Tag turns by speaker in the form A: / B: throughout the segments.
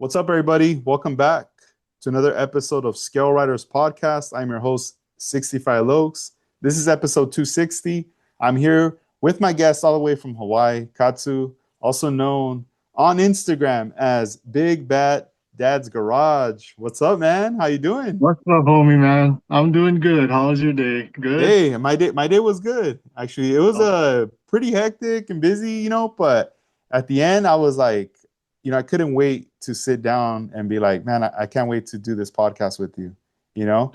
A: What's up, everybody? Welcome back to another episode of Scale Riders Podcast. I'm your host, 65 Lokes. This is episode 260. I'm here with my guest all the way from Hawaii, Katsu, also known on Instagram as Big Bad Dad's Garage. What's up, man? How you doing?
B: What's up, homie, man? I'm doing good. How was your day? Good?
A: Hey, my day was good. Actually, it was
B: Oh.
A: pretty hectic and busy, but at the end I was like, I couldn't wait to sit down and be like, man, I can't wait to do this podcast with you, you know?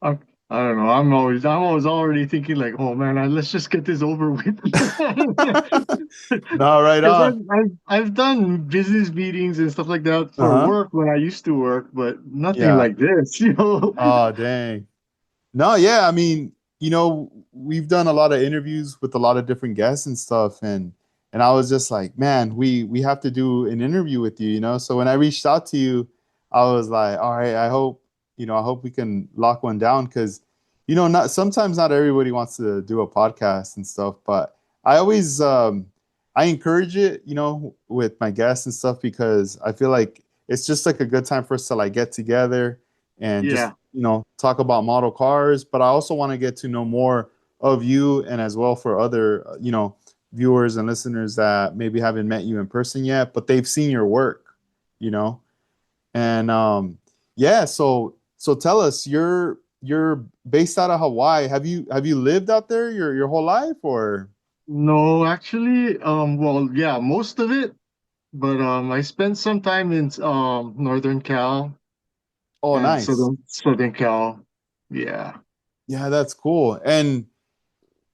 B: I'm, I don't know. I'm always already thinking like, oh man, let's just get this over with.
A: No, right
B: Because
A: on.
B: I've done business meetings and stuff like that for
A: Uh-huh.
B: work when I used to work, but nothing
A: Yeah.
B: like this.
A: Oh, dang. No, yeah, I mean, we've done a lot of interviews with a lot of different guests and stuff, and I was just like, man, we have to do an interview with you. So when I reached out to you, I was like, all right, I hope we can lock one down because, not sometimes not everybody wants to do a podcast and stuff, but I always I encourage it, with my guests and stuff because I feel like it's just like a good time for us to like get together and just
B: Yeah.
A: talk about model cars, but I also want to get to know more of you and as well for other, viewers and listeners that maybe haven't met you in person yet, but they've seen your work, you know? And yeah, so tell us, you're based out of Hawaii. Have you lived out there your whole life or?
B: No, actually, well, yeah, most of it, but I spent some time in Northern Cal
A: Oh,
B: and
A: nice.
B: Southern Cal. Yeah.
A: Yeah, that's cool. And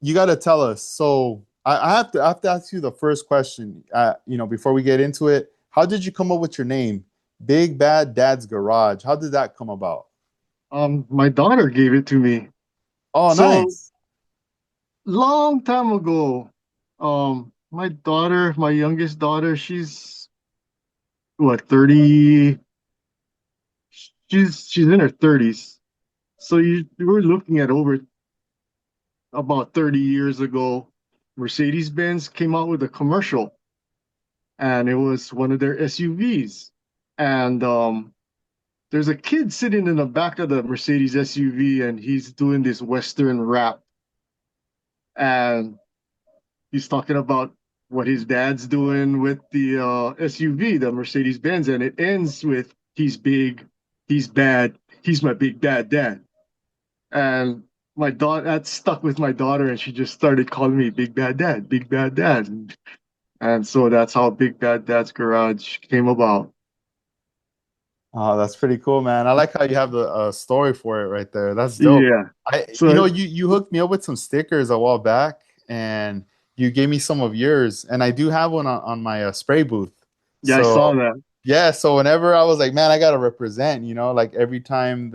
A: you got to tell us. So I have to ask you the first question. Before we get into it, how did you come up with your name, Big Bad Dad's Garage? How did that come about?
B: My daughter gave it to me.
A: Oh,
B: So
A: nice.
B: long time ago, my youngest daughter, she's what, 30, she's in her 30s. So we're looking at over about 30 years ago, Mercedes-Benz came out with a commercial and it was one of their SUVs. And there's a kid sitting in the back of the Mercedes SUV and he's doing this Western rap. And he's talking about what his dad's doing with the SUV, the Mercedes Benz, and it ends with he's big, he's bad, he's my big bad dad. And my daughter, that stuck with my daughter, and she just started calling me Big Bad Dad, Big Bad Dad. And so that's how Big Bad Dad's Garage came about.
A: Oh, that's pretty cool, man. I like how you have the story for it right there. That's dope.
B: Yeah.
A: I,
B: So
A: you hooked me up with some stickers a while back, and you gave me some of yours, and I do have one on my spray booth.
B: yeah, I saw
A: So
B: that.
A: yeah, so whenever I was like, man, I gotta represent, like every time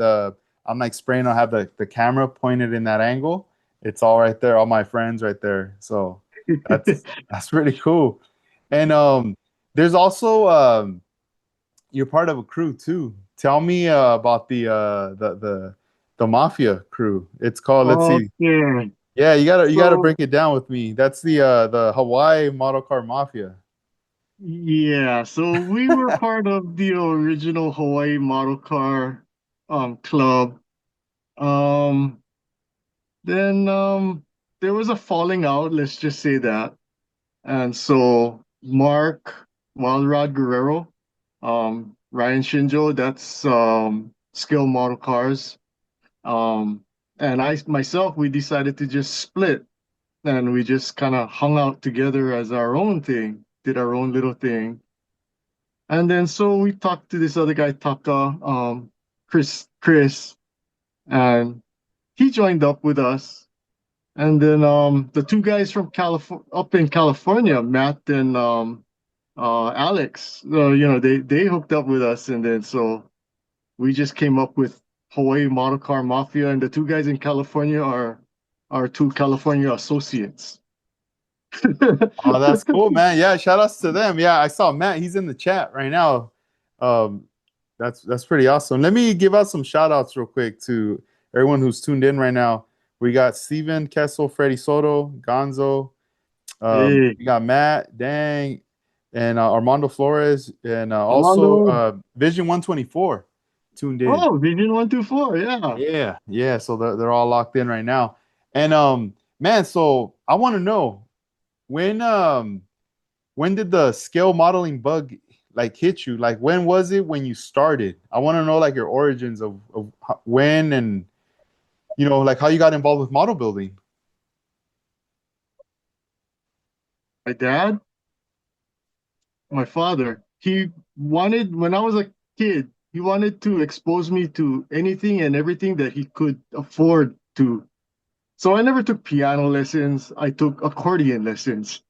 A: I'm like spraying, I'll have the camera pointed in that angle. It's all right there, all my friends right there. So that's pretty cool. And there's also you're part of a crew too. Tell me about the mafia crew. It's called, let's see.
B: Okay.
A: Yeah, you gotta
B: So
A: break it down with me. That's the Hawaii Model Car Mafia.
B: yeah, so we were part of the original Hawaii Model Car club. Um, then there was a falling out, let's just say that. And so Mark Wild Rod Guerrero, Ryan Shinjo, that's Skill Model Cars. Um, and I myself, we decided to just split and we just kind of hung out together as our own thing, did our own little thing. And then so we talked to this other guy, Taka, Chris, and he joined up with us. And then the two guys from California, up in California, Matt and Alex, they hooked up with us, and then so we just came up with Hawaii Model Car Mafia, and the two guys in California are our two California associates.
A: Oh, that's cool, man. Yeah, shout outs to them. Yeah, I saw Matt. He's in the chat right now. Um, that's pretty awesome. Let me give out some shout outs real quick to everyone who's tuned in right now. We got Steven Kessel, Freddie Soto, Gonzo.
B: Hey,
A: We got Matt, Dang, and Armando Flores, and also
B: Armando.
A: Vision 124 tuned in.
B: Oh, Vision 124. Yeah.
A: Yeah, yeah. So they're all locked in right now. And man, so I want to know when when did the scale modeling bug like hit you? Like when was it when you started? I want to know like your origins of when and like how you got involved with model building.
B: My dad, my father, he wanted, when I was a kid, he wanted to expose me to anything and everything that he could afford to. So I never took piano lessons. I took accordion lessons.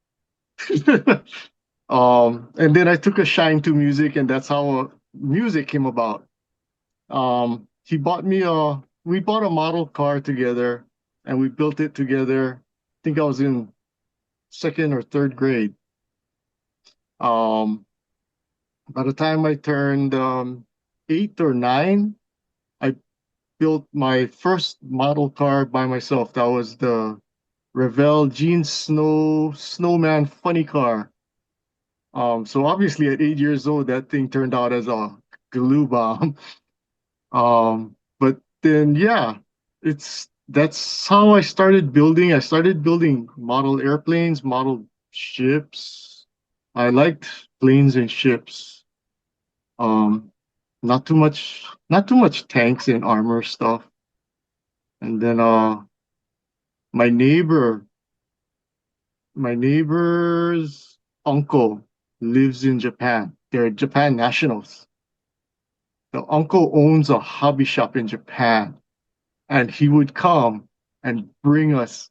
B: And then I took a shine to music, and that's how music came about. We bought a model car together, and we built it together. I think I was in second or third grade. Um, by the time I turned 8 or 9, I built my first model car by myself. That was the Revell Jean Snowman funny car. So obviously at 8 years old, that thing turned out as a glue bomb. But then yeah, it's that's how I started building. I started building model airplanes, model ships. I liked planes and ships. Um, not too much tanks and armor stuff. And then my neighbor, my neighbor's uncle lives in Japan. They're Japan nationals. The uncle owns a hobby shop in Japan, and he would come and bring us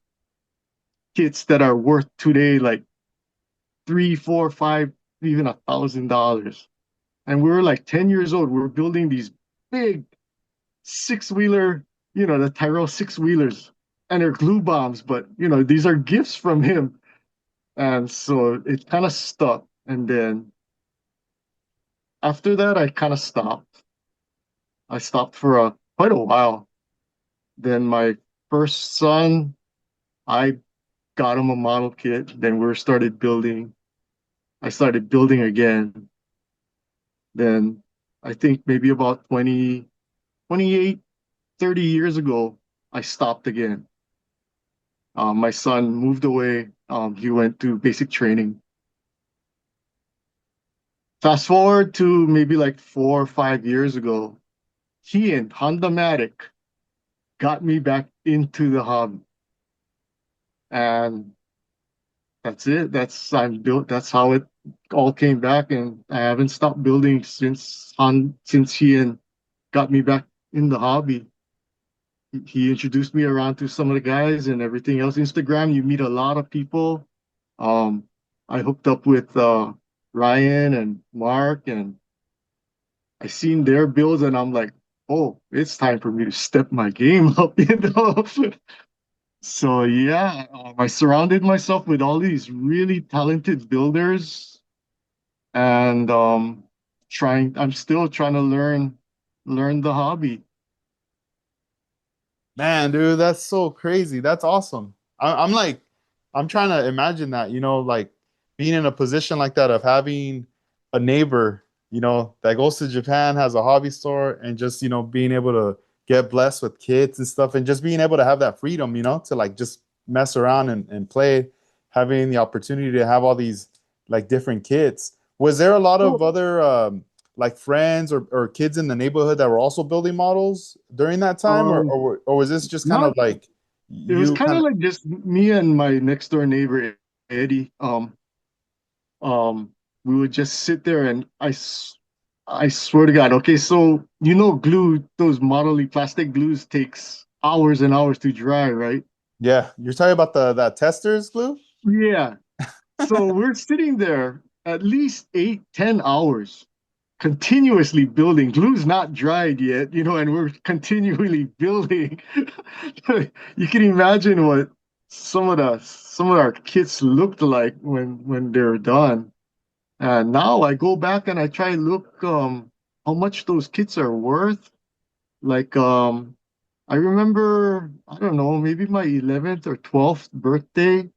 B: kits that are worth today like three, four, five, even $1,000. And we were like 10 years old. We were building these big six-wheeler, the Tyrrell six-wheelers, and they're glue bombs, but these are gifts from him. And so it kind of stuck. And then after that, I kind of stopped. I stopped for quite a while. Then my first son, I got him a model kit. Then we started building. I started building again. Then I think maybe about 20, 28, 30 years ago, I stopped again. My son moved away. He went to basic training. Fast forward to maybe like 4 or 5 years ago, he and Honda-matic got me back into the hobby. And that's it. I'm built. That's how it all came back, and I haven't stopped building since he and got me back in the hobby. He introduced me around to some of the guys and everything else. Instagram, you meet a lot of people. Um, I hooked up with Ryan and Mark, and I seen their builds, and I'm like, oh, it's time for me to step my game up. So yeah, I surrounded myself with all these really talented builders, and I'm still trying to learn the hobby.
A: Man, dude, that's so crazy. That's awesome. I'm like, I'm trying to imagine that, like being in a position like that of having a neighbor, that goes to Japan, has a hobby store, and just, being able to get blessed with kids and stuff, and just being able to have that freedom, to like just mess around and play, having the opportunity to have all these like different kids. Was there a lot of
B: Cool.
A: other like friends or kids in the neighborhood that were also building models during that time, or
B: Um,
A: or was this just kind
B: Not
A: of like
B: It was
A: you
B: kind
A: kind
B: of
A: of
B: like just me and my next door neighbor Eddie. Um, we would just sit there, and I swear to God. Okay, so glue, those modelly plastic glues takes hours and hours to dry, right?
A: yeah, you're talking about the that testers glue?
B: Yeah. So we're sitting there at least 8, 10 hours continuously building. Glue's not dried yet, and we're continually building. You can imagine what some of our kits looked like when they're done. And now I go back and I try and look how much those kits are worth. Like I remember, I don't know, maybe my 11th or 12th birthday.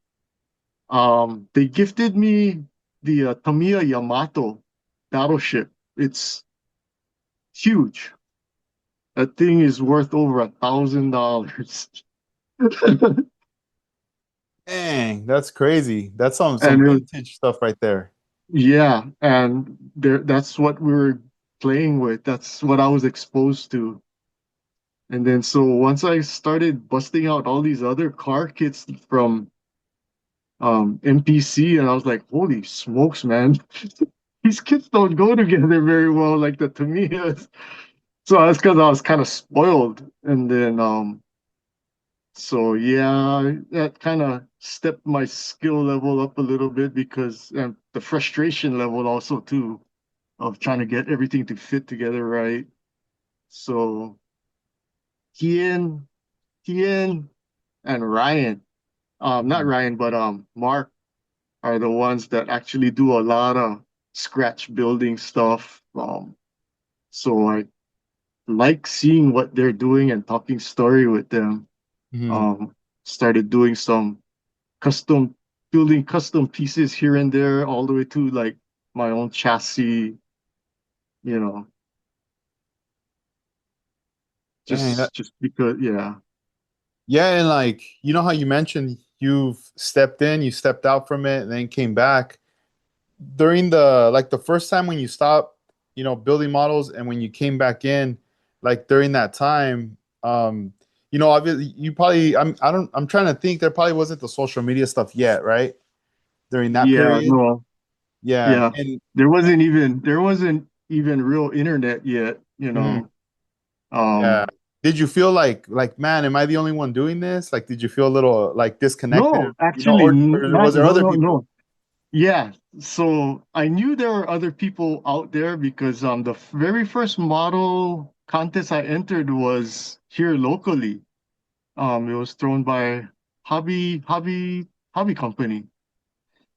B: They gifted me. the Tamiya Yamato battleship. It's huge. That thing is worth over $1,000.
A: Dang, that's crazy. That's some
B: And
A: vintage stuff right there.
B: yeah, and that's what we were playing with. That's what I was exposed to. And then so once I started busting out all these other car kits from NPC, and I was like, holy smokes, man. These kits don't go together very well like the Tamiyas. So that's because I was kind of spoiled. And then so yeah, that kind of stepped my skill level up a little bit because and the frustration level also too of trying to get everything to fit together right. So Kian, Kian and Ryan, not
A: Mhm.
B: Ryan, but Mark are the ones that actually do a lot of scratch building stuff. So I like seeing what they're doing and talking story with them.
A: Mhm.
B: Um, Started doing some custom building custom pieces here and there, all the way to like my own chassis, you know,
A: Dang,
B: just because, yeah,
A: yeah, and like you know how you mentioned you've stepped in, you stepped out from it, and then came back. During the like the first time when you stopped, building models, and when you came back in, like during that time, obviously you probably I'm trying to think there probably wasn't the social media stuff yet, right? During that
B: yeah,
A: period.
B: no,
A: Yeah.
B: yeah. There wasn't even real internet yet, you
A: Mhm.
B: know.
A: Yeah.
B: Um,
A: Did you feel like, man, am I the only one doing this? Like, did you feel a little like disconnected,
B: no, actually,
A: or
B: not
A: was there
B: no,
A: other
B: no,
A: people?
B: no. Yeah, so I knew there were other people out there because the very first model contest I entered was here locally. It was thrown by Hobby Company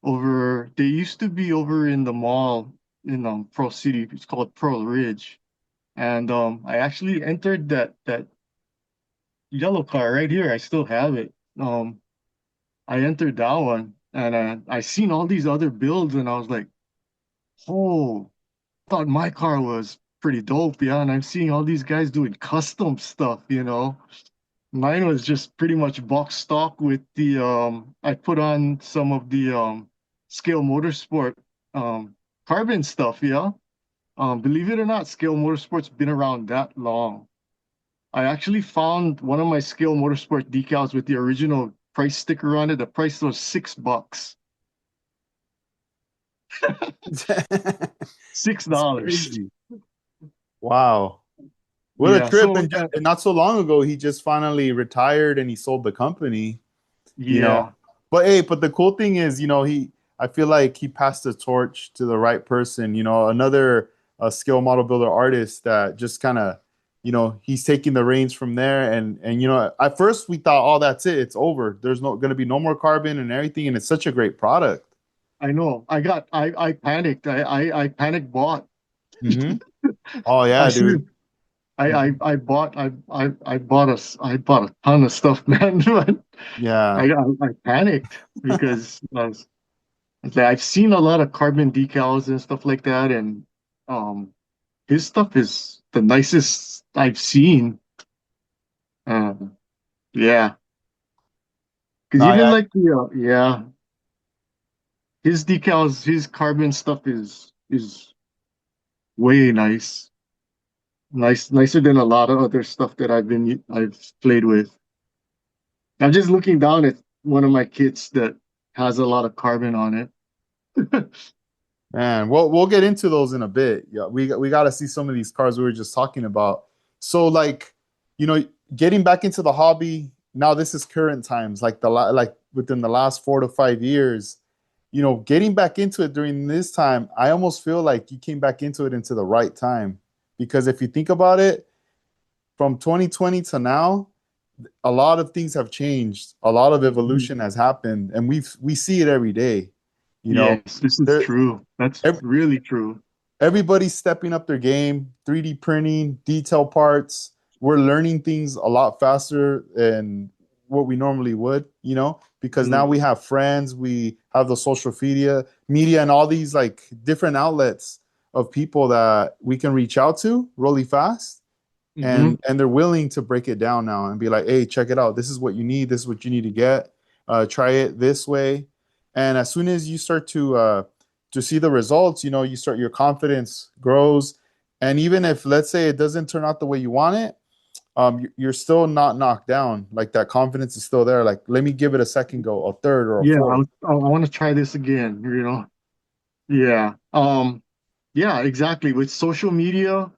B: over. They used to be over in the mall in Pearl City. It's called Pearl Ridge, and I actually entered that yellow car right here. I still have it. I entered that one, and I seen all these other builds, and I was like, oh, thought my car was pretty dope, yeah. And I'm seeing all these guys doing custom stuff, you know. Mine was just pretty much box stock with the I put on some of the Scale Motorsport um carbon stuff, yeah. Believe it or not, Scale Motorsport's been around that long. I actually found one of my Scale Motorsport decals with the original price sticker on it. The price was $6. Six
A: It's
B: dollars.
A: crazy. Wow. What a
B: Yeah,
A: trip.
B: so
A: And not so long ago, he just finally retired and he sold the company, you know.
B: yeah,
A: But hey, but the cool thing is, I feel like he passed the torch to the right person, another skill model builder artist that just kind of, he's taking the reins from there. And, at first we thought, oh, that's it. It's over. There's no going to be no more carbon and everything. And it's such a great product.
B: I know. I panicked. I panic bought.
A: Hmm. Oh,
B: I
A: yeah,
B: see.
A: dude. Mhm.
B: I bought a ton of stuff, man. But
A: Yeah.
B: I panicked because I've seen a lot of carbon decals and stuff like that, and um, his stuff is the nicest I've seen. Um, yeah, because
A: No,
B: even
A: yeah.
B: like yeah, his decals, his carbon stuff is way nicer than a lot of other stuff that I've played with. I'm just looking down at one of my kits that has a lot of carbon on it.
A: Man, we'll get into those in a bit. Yeah, we got to see some of these cars we were just talking about. So like, you know, getting back into the hobby now. This is current times, like like within the last 4 to 5 years. Getting back into it during this time, I almost feel like you came back into it into the right time because if you think about it, from 2020 to now, a lot of things have changed. A lot of
B: Mhm.
A: evolution has happened, and we see it every day. You know,
B: Yes, this is
A: there
B: true. That's really true.
A: everybody's stepping up their game, 3D printing, detail parts. We're learning things a lot faster than what we normally would. because now
B: Mm.
A: we have friends, we have the social media and all these like different outlets of people that we can reach out to really fast,
B: Hmm.
A: and they're willing to break it down now and be like, hey, check it out, this is what you need, this is what you need to get, try it this way. And as soon as you start to see the results, you know, you start, your confidence grows. And even if, let's say, it doesn't turn out the way you want it, you're still not knocked down. Like that confidence is still there. Like, let me give it a second go, a third or a
B: Yeah,
A: fourth.
B: I want to try this again, you know. Yeah. Yeah, exactly. With social media,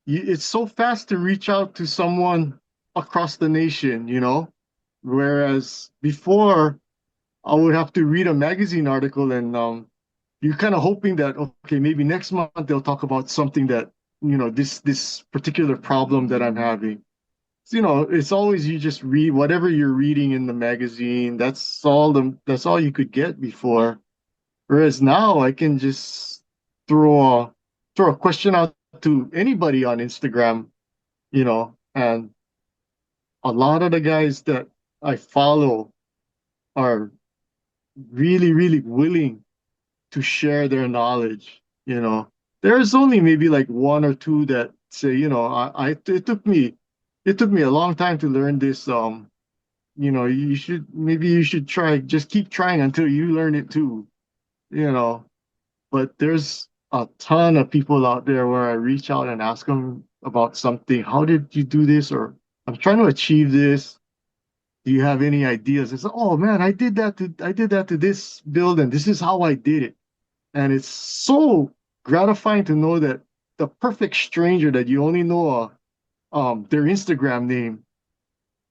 B: it's so fast to reach out to someone across the nation, you know. Whereas before, I would have to read a magazine article and you're kind of hoping that okay, maybe next month they'll talk about something that, you know, this particular problem that I'm having. So, you know, it's always you just read whatever you're reading in the magazine. That's all you could get before. Whereas now I can just throw a throw a question out to anybody on Instagram, you know, and a lot of the guys that I follow are really, really willing to share their knowledge, you know. There's only maybe like one or two that say, you know, it took me a long time to learn this. You know, you should try, just keep trying until you learn it too, you know. But there's a ton of people out there where I reach out and ask them about something. How did you do this? Or I'm trying to achieve this. Do you have any ideas? It's oh man, I did that to this build and this is how I did it. And it's so gratifying to know that the perfect stranger that you only know their Instagram name,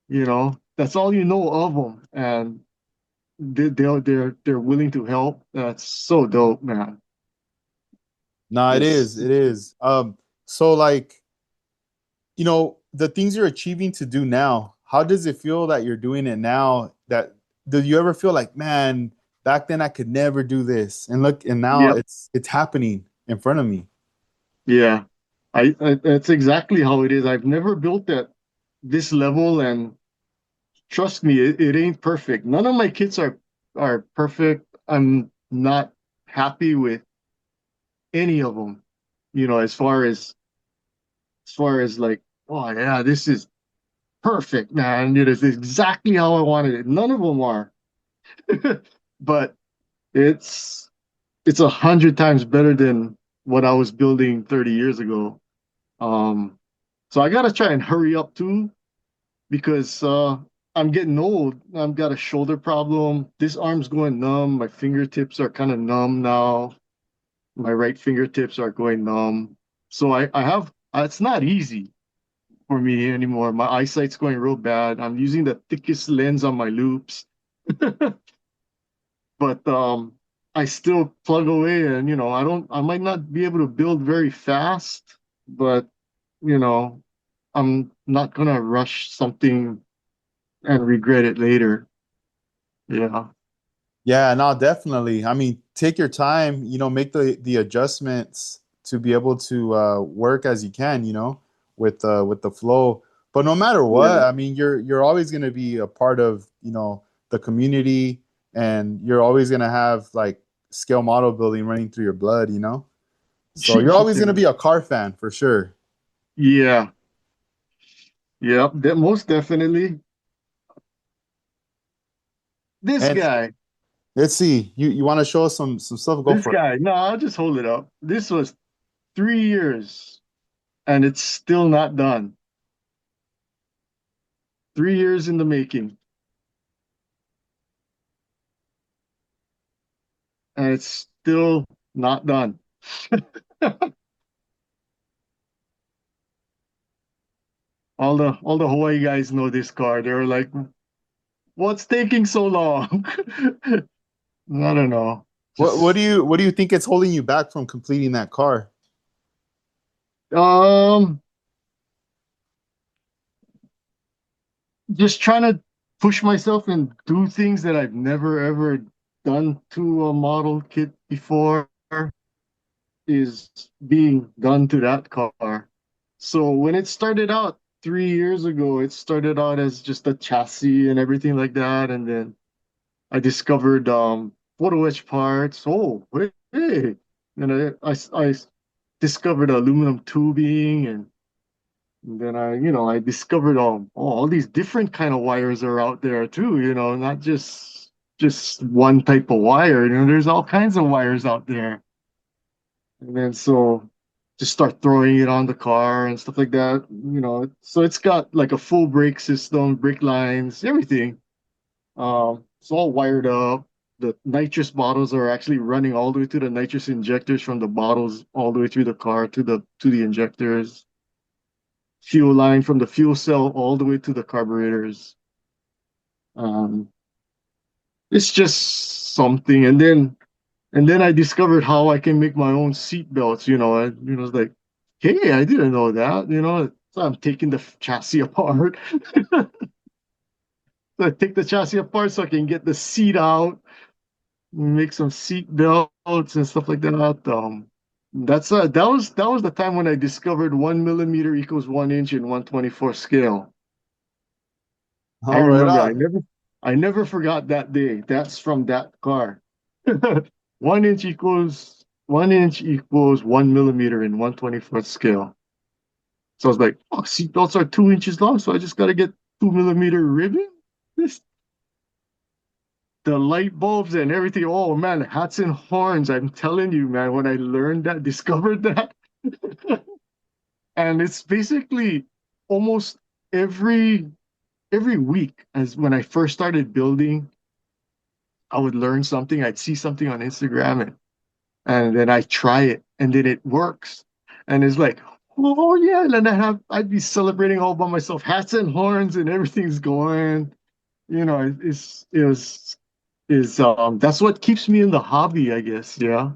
B: you know, that's all you know of them, and they're willing to help. That's so dope, man.
A: No, it is.
B: It's
A: It is. So like, you know, the things you're achieving to do now, how does it feel that you're doing it now? That, do you ever feel like, man, back then I could never do this, and look, and now
B: Yep,
A: it's happening in front of me.
B: yeah. I that's exactly how it is. I've never built at this level, and trust me, it ain't perfect. None of my kits are perfect. I'm not happy with any of them. You know, as far as like, oh yeah, this is perfect, man. It is exactly how I wanted it. None of them are, but it's it's 100 times better than what I was building 30 years ago. Um, so I gotta try and hurry up too because I'm getting old. I've got a shoulder problem. This arm's going numb. My fingertips are kind of numb now. My right fingertips are going numb. So I have it's not easy for me anymore. My eyesight's going real bad. I'm using the thickest lens on my loops, but I still plug away, and you know, I might not be able to build very fast, but you know, I'm not gonna rush something and regret it later. Yeah.
A: Yeah, no, definitely. I mean, take your time, you know, make the adjustments to be able to work as you can, you know, with the flow. But no matter what,
B: Yeah.
A: I mean, you're always going to be a part of, you know, the community, and you're always going to have like scale model building running through your blood, you know? So you're always going to
B: Yeah.
A: be a car fan for sure.
B: Yeah. Yep. Most definitely. This
A: And
B: guy,
A: let's see, you want to show us some stuff, go
B: this
A: for it.
B: guy. No, I'll just hold it up. This was 3 years and it's still not done. 3 years in the making and it's still not done. All the Hawaii guys know this car. They're like, "What's taking so long?" I don't know. Just
A: What do you think it's holding you back from completing that car?
B: um, just trying to push myself and do things that I've never ever done to a model kit before is being done to that car. So when it started out 3 years ago, it started out as just a chassis and everything like that, and then I discovered photo etch parts. Oh, hey. And I discovered aluminum tubing, and then I discovered all these different kind of wires are out there too, not just one type of wire. There's all kinds of wires out there. And then so just start throwing it on the car and stuff like that. So it's got like a full brake system, brake lines, everything. It's all wired up. The nitrous bottles are actually running all the way to the nitrous injectors from the bottles all the way through the car to the injectors. Fuel line from the fuel cell all the way to the carburetors. Um, it's just something. And then I discovered how I can make my own seat belts. It's like, hey, I didn't know that. So I'm taking the chassis apart. So I take the chassis apart so I can get the seat out, make some seat belts and stuff like that. That was the time when I discovered 1 millimeter equals 1 inch in 124 scale. I
A: All right
B: remember. I
A: on.
B: never I never forgot that day. That's from that car. 1 inch equals 1 millimeter in 124th scale. So I was like, oh, seatbelts are 2 inches long, so I just gotta get 2 millimeter ribbon. This the light bulbs and everything. Oh man, hats and horns. I'm telling you, man, when I learned that, discovered that, and it's basically almost every every week as when I first started building, I would learn something. I'd see something on Instagram and then I try it and then it works. And it's like, oh yeah, and then I'd be celebrating all by myself, hats and horns and everything's going. It was is That's what keeps me in the hobby, I guess. Yeah.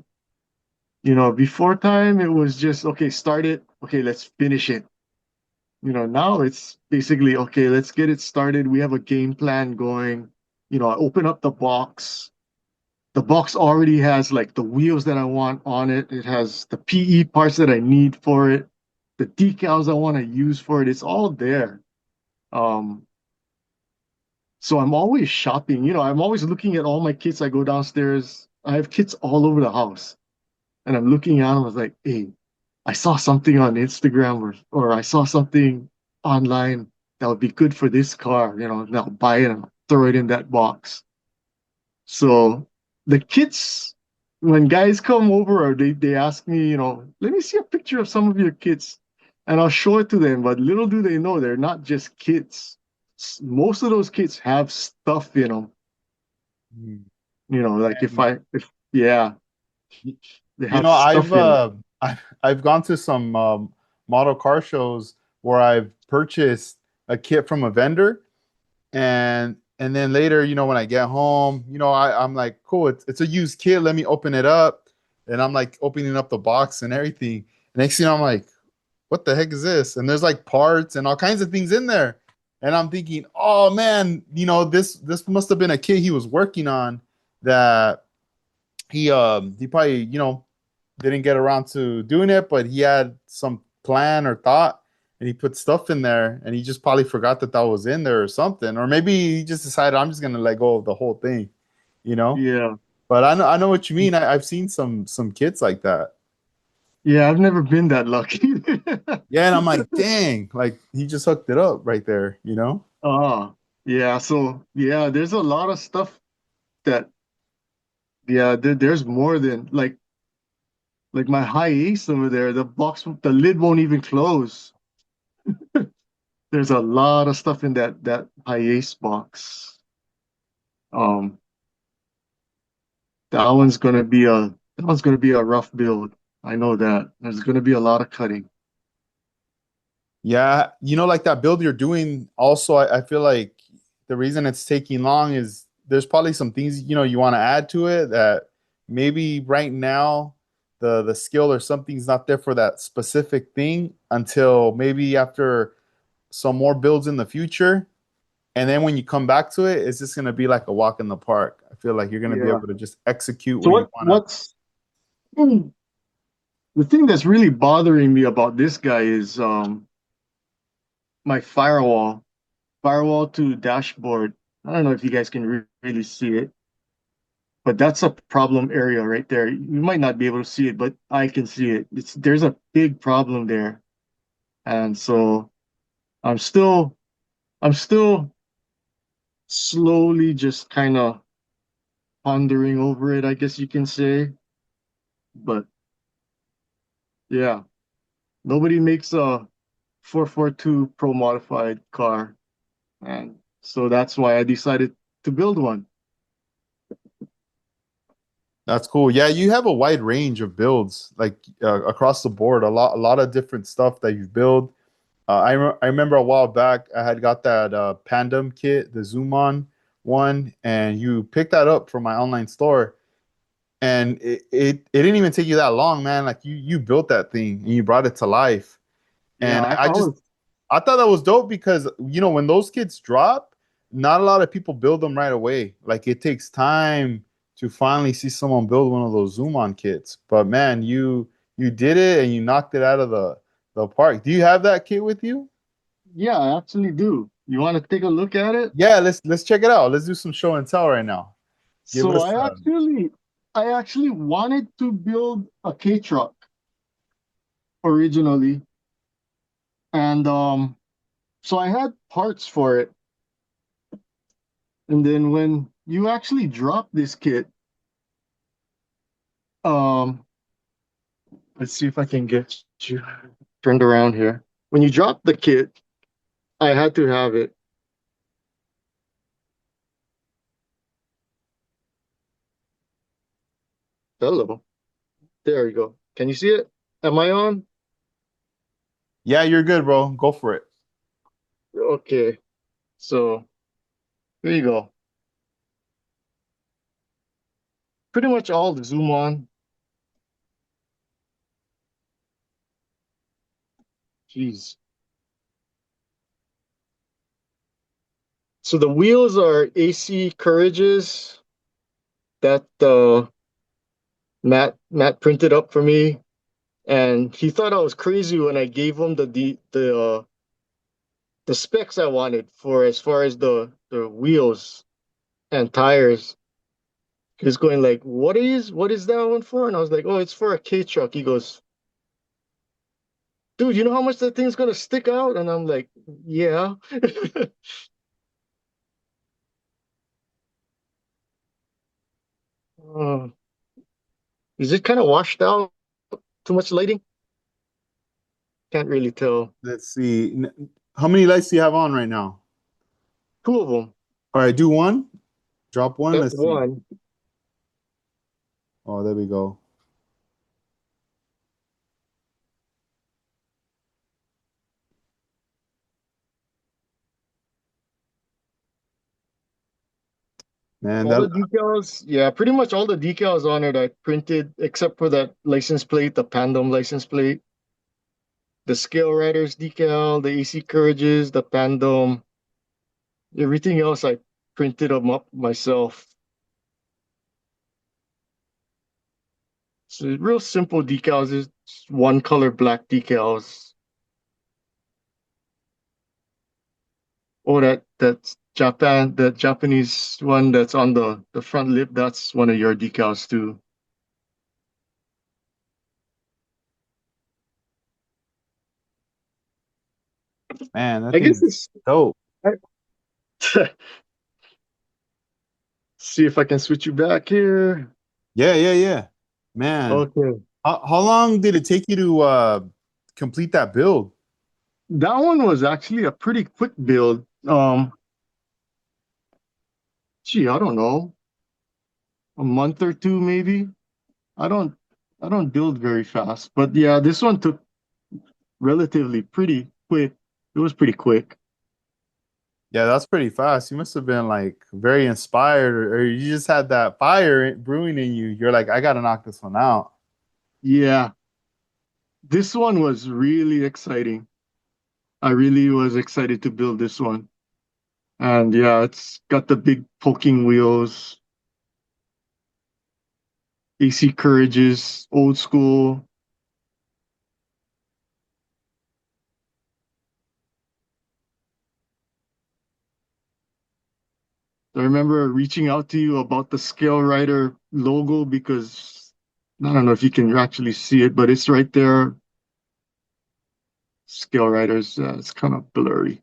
B: Before time it was just okay, start it, okay, let's finish it. Now it's basically okay, let's get it started. We have a game plan going. I open up the box. The box already has like the wheels that I want on it. It has the PE parts that I need for it, the decals I want to use for it. It's all there. Um, so I'm always shopping. I'm always looking at all my kits. I go downstairs. I have kits all over the house, and I'm looking at them. I was like, hey, I saw something on Instagram or I saw something online that would be good for this car. And I'll buy it and I'll throw it in that box. So the kids, when guys come over or they ask me, let me see a picture of some of your kids, and I'll show it to them. But little do they know, they're not just kids. Most of those kids have stuff in them.
A: Mm.
B: Like if yeah,
A: Y-
B: they
A: You
B: have
A: know,
B: stuff in them.
A: I've gone to some model car shows where I've purchased a kit from a vendor, and then later, when I get home, I'm like, cool, it's a used kit. Let me open it up, and I'm like opening up the box and everything. Next thing I'm like, what the heck is this? And there's like parts and all kinds of things in there, and I'm thinking, oh man, this must have been a kit he was working on that he probably didn't get around to doing it, but he had some plan or thought, and he put stuff in there, and he just probably forgot that was in there or something, or maybe he just decided I'm just gonna let go of the whole thing, you know.
B: Yeah,
A: But I know what you mean. I've seen some kids like that.
B: yeah, I've never been that lucky.
A: Yeah, and I'm like, dang, like he just hooked it up right there, you know.
B: Yeah. So yeah, there's a lot of stuff that yeah, there's more than like my high ace over there. The lid won't even close. There's a lot of stuff in that high ace box. Um, that one's gonna be a rough build. I know that. There's gonna be a lot of cutting.
A: Yeah, like that build you're doing. Also, I feel like the reason it's taking long is there's probably some things you want to add to it that maybe right now the skill or something's not there for that specific thing until maybe after some more builds in the future. And then when you come back to it, it's just gonna be like a walk in the park. I feel like you're gonna be
B: Yeah.
A: able to just execute
B: So
A: what you wanna.
B: hmm, the thing that's really bothering me about this guy is my firewall to dashboard. I don't know if you guys can really see it. but that's a problem area right there. You might not be able to see it, but I can see it. There's a big problem there. And so I'm still I'm still slowly just kind of pondering over it, I guess you can say. But yeah, nobody makes a 442 Pro modified car. And so that's why I decided to build one.
A: That's cool. Yeah, you have a wide range of builds, like across the board. A lot of different stuff that you've built. I remember a while back I had got that Pandem kit, the Zoom on one, and you picked that up from my online store, and it didn't even take you that long, man. Like you built that thing and you brought it to life,
B: Yeah,
A: and I
B: I
A: just
B: was
A: I thought that was dope because when those kits drop, not a lot of people build them right away. Like it takes time to finally see someone build one of those Zoom on kits. But man, you did it and you knocked it out of the park. Do you have that kit with you?
B: yeah, I actually do. You want to take a look at it?
A: Yeah, let's check it out. Let's do some show and tell right now. Give
B: So
A: us
B: I actually wanted to build a K truck originally, and so I had parts for it. And then when you actually drop this kit, um, let's see if I can get you turned around here. When you drop the kit, I had to have it. Hello, there you go. Can you see it? Am I on?
A: yeah, you're good, bro. Go for it.
B: Okay, so here you go. Pretty much all the zoom on. Jeez. So the wheels are AC Courage's that Matt printed up for me, and he thought I was crazy when I gave him the specs I wanted for as far as the wheels and tires. He was going like, what is that one for? And I was like, oh, it's for a K truck. He goes, dude, you know how much that thing's gonna stick out? And I'm like, yeah. Uh, is it kind of washed out? Too much lighting? Can't really tell.
A: Let's see. How many lights do you have on right now?
B: Two of them.
A: All right, do one. Drop one.
B: That's
A: Let's see.
B: one.
A: Oh, there we go. Man,
B: All
A: that
B: the decals, yeah, pretty much all the decals on it I printed except for that license plate, the Pandem license plate, the Scale Riders decal, the AC Courages, the Pandem, everything else I printed them up myself. So real simple decals, is one color black decals. Oh, that's the Japanese one that's on the front lip, that's one of your decals too.
A: man, that
B: I guess
A: thing's
B: it's
A: dope.
B: see if I can switch you back here.
A: Yeah, yeah, yeah. Man,
B: Okay.
A: how long did it take you to complete that build?
B: That one was actually a pretty quick build. I don't know, a month or two maybe. I don't I don't build very fast, but yeah, this one took relatively pretty quick. It was pretty quick.
A: Yeah, that's pretty fast. You must have been like very inspired, or you just had that fire brewing in you. You're like, I gotta knock this one out.
B: Yeah, this one was really exciting. I really was excited to build this one. And yeah, it's got the big poking wheels, AC Courage's, old school. I remember reaching out to you about the Scale Rider logo because I don't know if you can actually see it, but it's right there. Scale Riders, it's kind of blurry.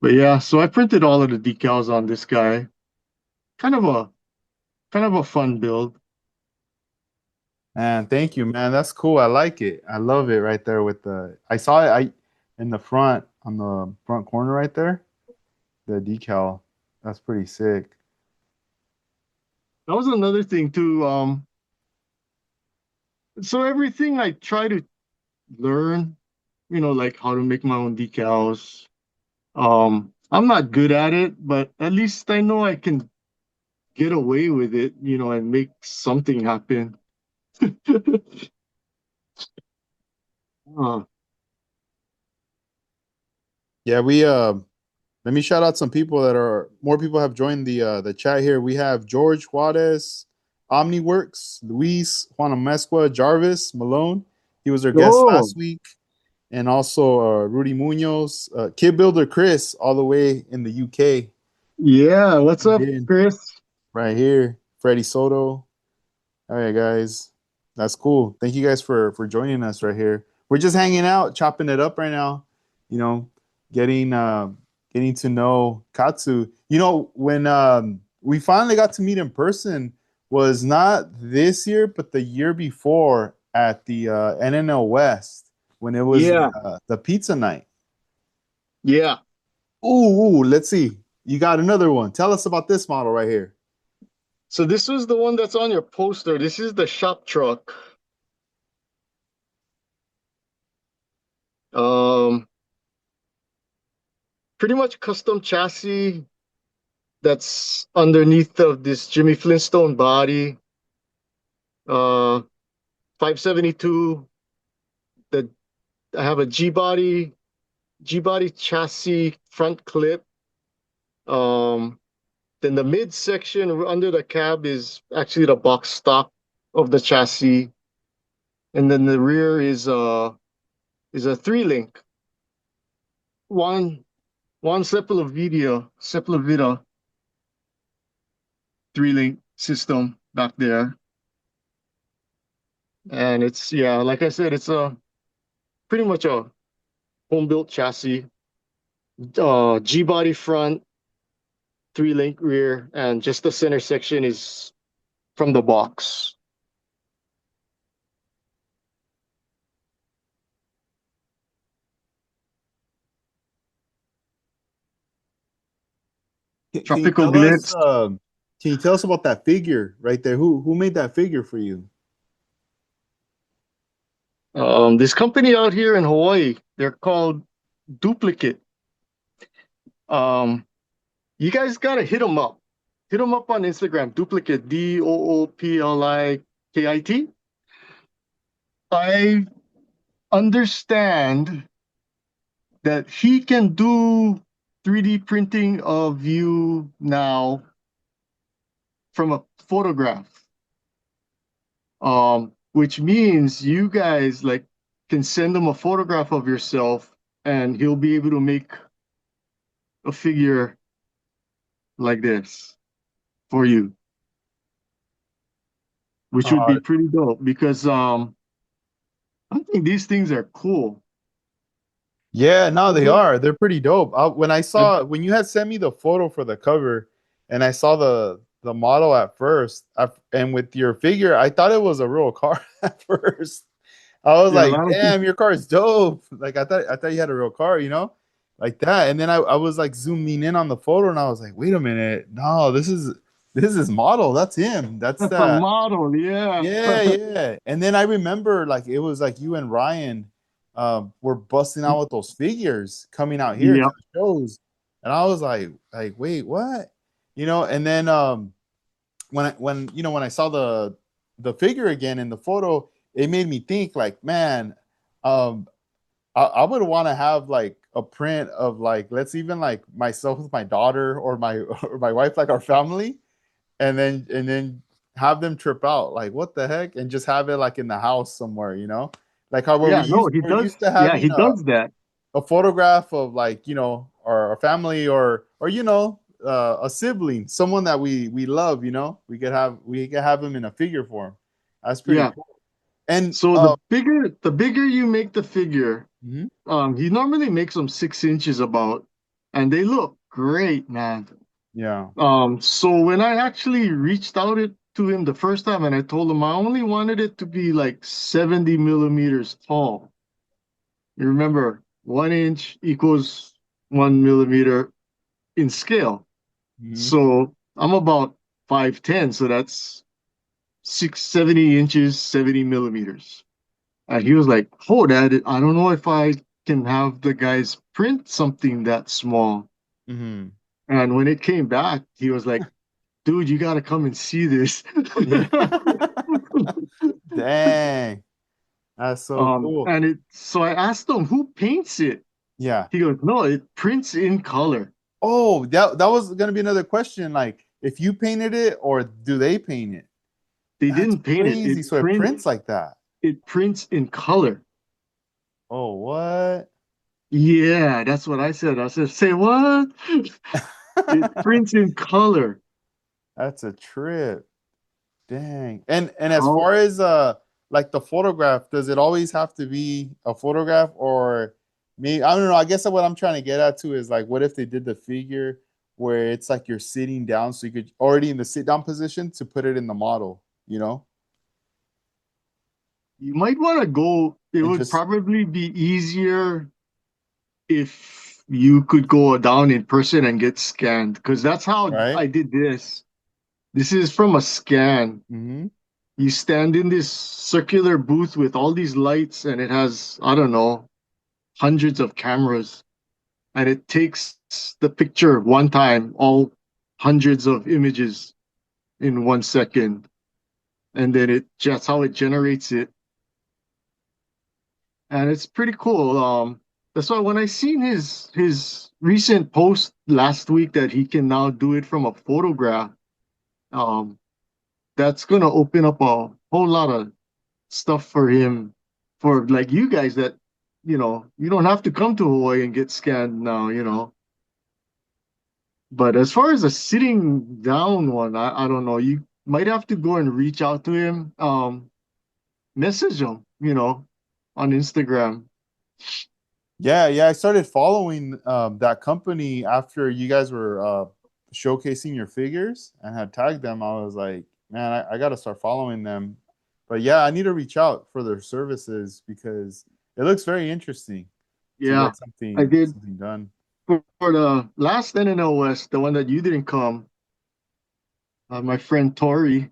B: But yeah, so I printed all of the decals on this guy. Kind of a kind of a fun build.
A: Man, thank you, man. That's cool. I like it. I love it right there with the I saw it in the front on the front corner right there. The decal. That's pretty sick.
B: That was another thing too. So everything I try to learn, like how to make my own decals. I'm not good at it, but at least I know I can get away with it, and make something happen. Uh,
A: Yeah, we let me shout out some people that are more people have joined the chat here. We have George Juarez, OmniWorks, Luis, Juana Mesqua, Jarvis, Malone. He was our guest
B: oh,
A: last week. And also Rudy Munoz, Kid Builder Chris, all the way in the UK.
B: yeah. What's up,
A: In
B: Chris?
A: right here, Freddie Soto. All right, guys, that's cool. Thank you guys for joining us right here. We're just hanging out, chopping it up right now. You know, getting getting to know Katsu. You know, when we finally got to meet in person was not this year, but the year before at the NNL West when it was
B: Yeah,
A: the pizza night.
B: yeah.
A: Let's see. You got another one. Tell us about this model right here.
B: So this was the one that's on your poster. This is the shop truck. Um, Pretty much custom chassis that's underneath of this Jimmy Flintstone body. Uh, 572. The I have a G body chassis front clip. Um, then the mid section under the cab is actually the box stock of the chassis, and then the rear is a three link one one Sepulveda 3-link system back there, and it's yeah, like I said, it's a pretty much a home built chassis, G body front, 3-link rear, and just the center section is from the box.
A: Can you
B: Tropical
A: tell us?
B: Glitz.
A: Can you tell us about that figure right there? Who made that figure for you?
B: This company out here in Hawaii, they're called Duplicate. Um, you guys gotta hit them up. Hit them up on Instagram. Duplicate, DOOPLIKIT. I understand that he can do 3D printing of you now from a photograph. Which means you guys like can send him a photograph of yourself and he'll be able to make a figure like this for you, which would
A: Uh,
B: be pretty dope because I think these things are cool.
A: yeah, no,
B: I
A: they
B: don't
A: are. They're pretty dope. When I
B: I,
A: saw when you had sent me the photo for the cover, and I saw the model at first, and with your figure, I thought it was a real car at first. I was
B: yeah, a
A: like,
B: lot of people.
A: damn, your car is dope. Like I thought you had a real car, like that. And then I was like zooming in on the photo and I was like, wait a minute. No, this is model. That's him. That's
B: That's a
A: that.
B: model, yeah.
A: Yeah, yeah. And then I remember like it was like you and Ryan were busting out with those figures coming out here to
B: Yep.
A: the shows. And I was like, wait, what? And then when I saw the figure again in the photo, it made me think like, man, um, I would want to have like a print of like let's even like myself with my daughter or my or my wife, like our family, and then have them trip out. Like what the heck? And just have it like in the house somewhere, like how
B: Yeah, no, he
A: we're
B: does.
A: used to
B: Yeah,
A: having
B: he does that.
A: a photograph of like our family or a sibling, someone that we love. You know, we could have him in a figure form. That's pretty
B: Yeah.
A: cool. And
B: So the bigger you make the figure,
A: mhm,
B: he normally makes them 6 inches about, and they look great, man.
A: yeah.
B: So when I actually reached out to him the first time and I told him I only wanted it to be like 70 millimeters tall. You remember, 1 inch equals 1 millimeter in scale.
A: Hmm.
B: So I'm about 5'10, so that's 70 inches, 70 millimeters. And he was like, "Oh, Dad, I don't know if I can have the guys print something that small."
A: Hmm.
B: And when it came back, he was like, "Dude, you got to come and see this."
A: Yeah. Dang, that's so cool.
B: And so I asked him, "Who paints it?"
A: Yeah.
B: He goes, "No, it prints in color."
A: Oh, that was gonna be another question. Like, if you painted it or do they paint it?
B: They
A: That's
B: didn't paint it.
A: crazy. So it prints like that.
B: It prints in color.
A: Oh, what?
B: Yeah, that's what I said. I said, "Say what?" It prints in color.
A: That's a trip. Dang. And as
B: How
A: far as like the photograph, does it always have to be a photograph or me? I don't know. I guess what I'm trying to get at too is like what if they did the figure where it's like you're sitting down so you could already in the sit down position to put it in the model, you know?
B: you might want to go, it
A: And
B: would
A: just
B: probably be easier if you could go down in person and get scanned, because that's how
A: right?
B: I did this. This is from a scan.
A: Mm-hmm.
B: You stand in this circular booth with all these lights, and it has, I don't know, hundreds of cameras, and it takes the picture one time, all hundreds of images in 1 second, and then that's how it generates it, and it's pretty cool. That's why when I seen his recent post last week that he can now do it from a photograph, um, that's gonna open up a whole lot of stuff for him, for like you guys that, you don't have to come to Hawaii and get scanned now. But as far as a sitting down one, I don't know. You might have to go and reach out to him, message him, on Instagram.
A: Yeah, yeah. I started following that company after you guys were showcasing your figures and had tagged them. I was like, man, I got to start following them. But yeah, I need to reach out for their services because it looks very interesting to
B: Yeah,
A: get
B: I
A: something
B: did
A: something done.
B: for the last NNL West, the one that you didn't come. My friend Tori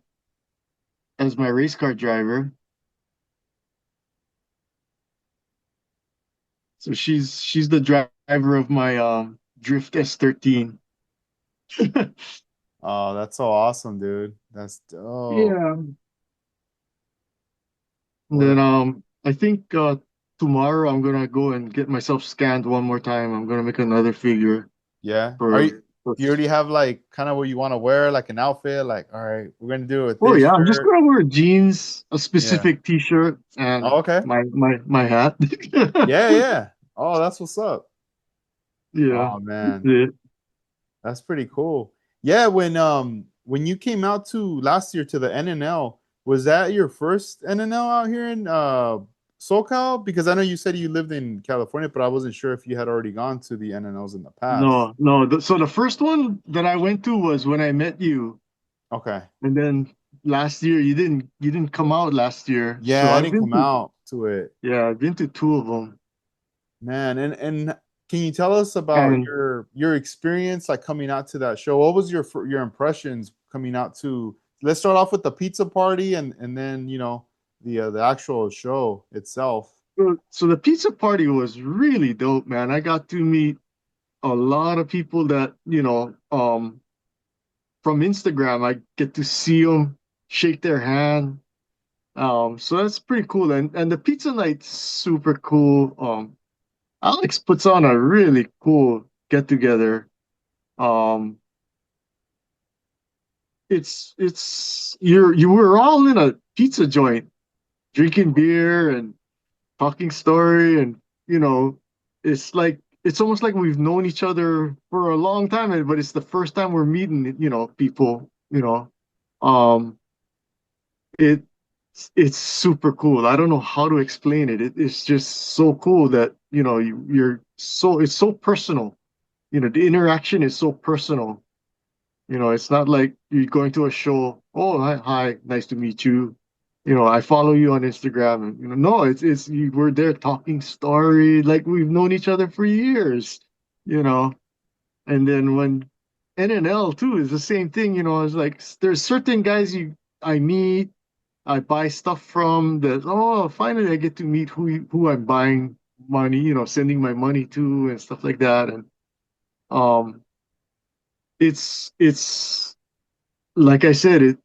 B: as my race car driver. So she's the driver of my Drift S13.
A: Oh, that's so awesome, dude. That's dope.
B: Yeah. And
A: What
B: then
A: a
B: I think tomorrow I'm gonna go and get myself scanned one more time. I'm gonna make another figure
A: yeah. Are you
B: for, for
A: do you already have like kind of what you want to wear, like an outfit? Like, all right, we're gonna do it with
B: Oh
A: this
B: yeah, I'm just
A: shirt.
B: gonna wear jeans, a
A: Yeah.
B: specific t-shirt, and
A: Oh, okay.
B: my hat.
A: Yeah, yeah. Oh, that's what's up.
B: Yeah.
A: Oh
B: That's
A: man.
B: it.
A: That's pretty cool. Yeah, when you came out to last year to the NNL, was that your first NNL out here in SoCal? Because I know you said you lived in California, but I wasn't sure if you had already gone to the NNLs in the past.
B: No, no. So the first one that I went to was when I met you,
A: Okay.
B: and then last year you didn't come out last year. So
A: Yeah, I didn't come out to it.
B: I've been to two of them,
A: Man, and can you tell us about
B: and
A: your experience like coming out to that show? What was your impressions coming out to? Let's start off with the pizza party and then, the actual show itself.
B: so the pizza party was really dope, man. I got to meet a lot of people that from Instagram. I get to see them, shake their hand. So that's pretty cool. And the pizza night's super cool. Alex puts on a really cool get together. Um, it's you were all in a pizza joint, drinking beer and talking story, and you know, it's like it's almost like we've known each other for a long time, but it's the first time we're meeting, people, Um, it it's super cool. I don't know how to explain it. It's just so cool that, you're so it's so personal. The interaction is so personal. It's not like you're going to a show. Oh, hi, nice to meet you. I follow you on Instagram, and no, we're there talking story like we've known each other for years. You know, and then when NNL too is the same thing. It's like there's certain guys I meet, I buy stuff from that. Oh, finally I get to meet who I'm buying money, sending my money to and stuff like that. And um, it's like I said,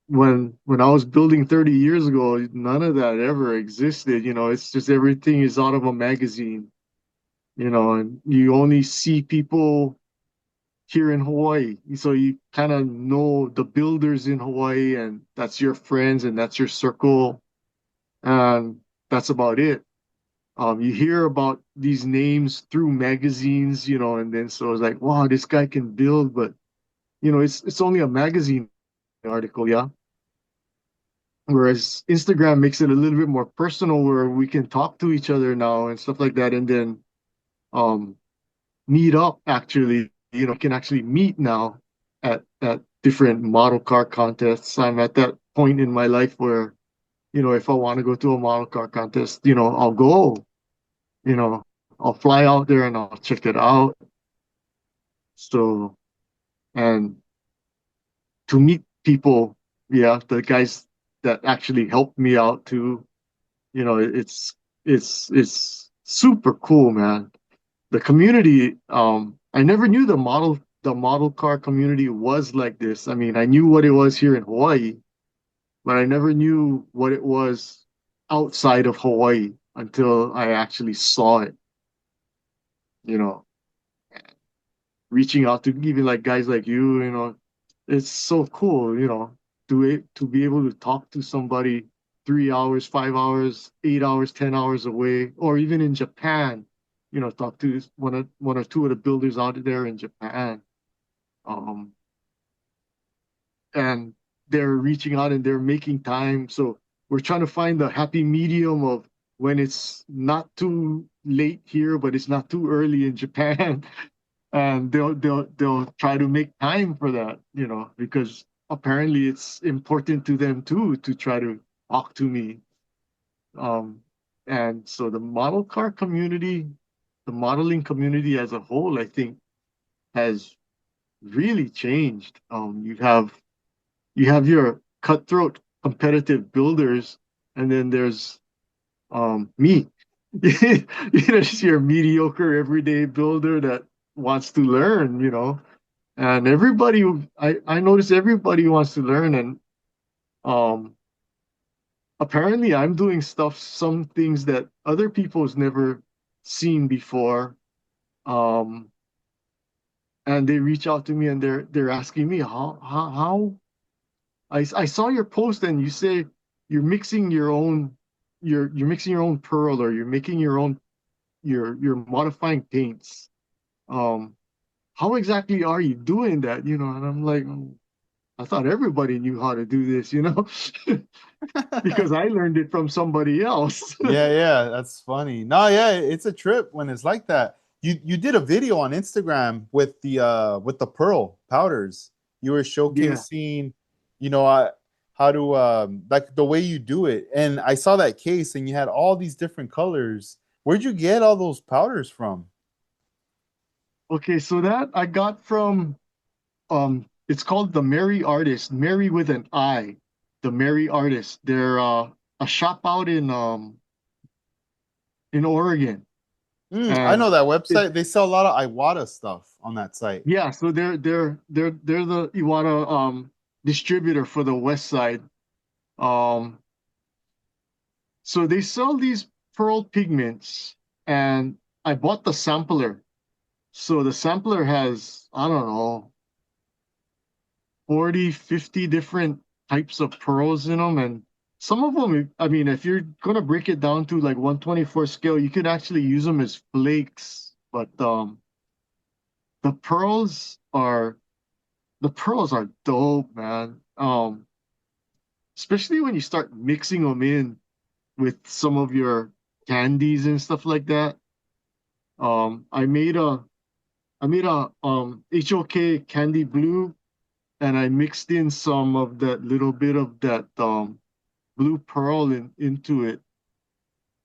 B: when I was building 30 years ago, none of that ever existed. It's just everything is out of a magazine, and you only see people here in Hawaii. So you kind of know the builders in Hawaii, and that's your friends and that's your circle, and that's about it. You hear about these names through magazines, and then so it's like, wow, this guy can build, but it's only a magazine article, yeah. Whereas Instagram makes it a little bit more personal, where we can talk to each other now and stuff like that, and then um, meet up. Actually, we can actually meet now at different model car contests. I'm at that point in my life where if I want to go to a model car contest, I'll go. You know, I'll fly out there and I'll check it out. So, and to meet people, yeah, the guys that actually helped me out too, it's super cool, man. The community, I never knew the model car community was like this. I mean, I knew what it was here in Hawaii, but I never knew what it was outside of Hawaii until I actually saw it, you know, reaching out to even like guys like you, it's so cool, to be able to talk to somebody 3 hours, 5 hours, 8 hours, 10 hours away, or even in Japan, talk to one or two of the builders out there in Japan. Um, and they're reaching out and they're making time. So we're trying to find the happy medium of when it's not too late here, but it's not too early in Japan. And they'll try to make time for that, because apparently it's important to them too to try to talk to me. Um, and so the model car community, the modeling community as a whole, I think has really changed. You have your cutthroat competitive builders, and then there's me. Just your mediocre everyday builder that wants to learn, and I notice everybody wants to learn, and um apparently I'm doing some things that other people's never seen before. um and they reach out to me and they're asking me how I saw your post and you say you're mixing your own you're mixing your own pearl, or you're making your own, you're modifying paints. um how exactly are you doing that? And I'm like, I thought everybody knew how to do this, because I learned it from somebody else.
A: Yeah, yeah, that's funny. No, yeah, it's a trip when it's like that. You did a video on Instagram with the pearl powders. You were
B: Yeah.
A: showcasing, you know, how to like the way you do it. And I saw that case and you had all these different colors. Where'd you get all those powders from?
B: Okay, so that I got from it's called the Merry Artist, Merry with an I, the Merry Artist. They're a shop out in Oregon.
A: I know
B: And
A: that
B: it
A: website. They sell a lot of Iwata stuff on that site.
B: yeah, so they're the Iwata distributor for the West Side. Um so they sell these pearl pigments, and I bought the sampler. So the sampler has, I don't know, 40, 50 different types of pearls in them. And some of them, I mean, if you're going to break it down to like 124 scale, you could actually use them as flakes. But the pearls are the pearls are dope, man. Especially when you start mixing them in with some of your candies and stuff like that. I made a HOK candy blue, and I mixed in some of that little bit of that blue pearl into it,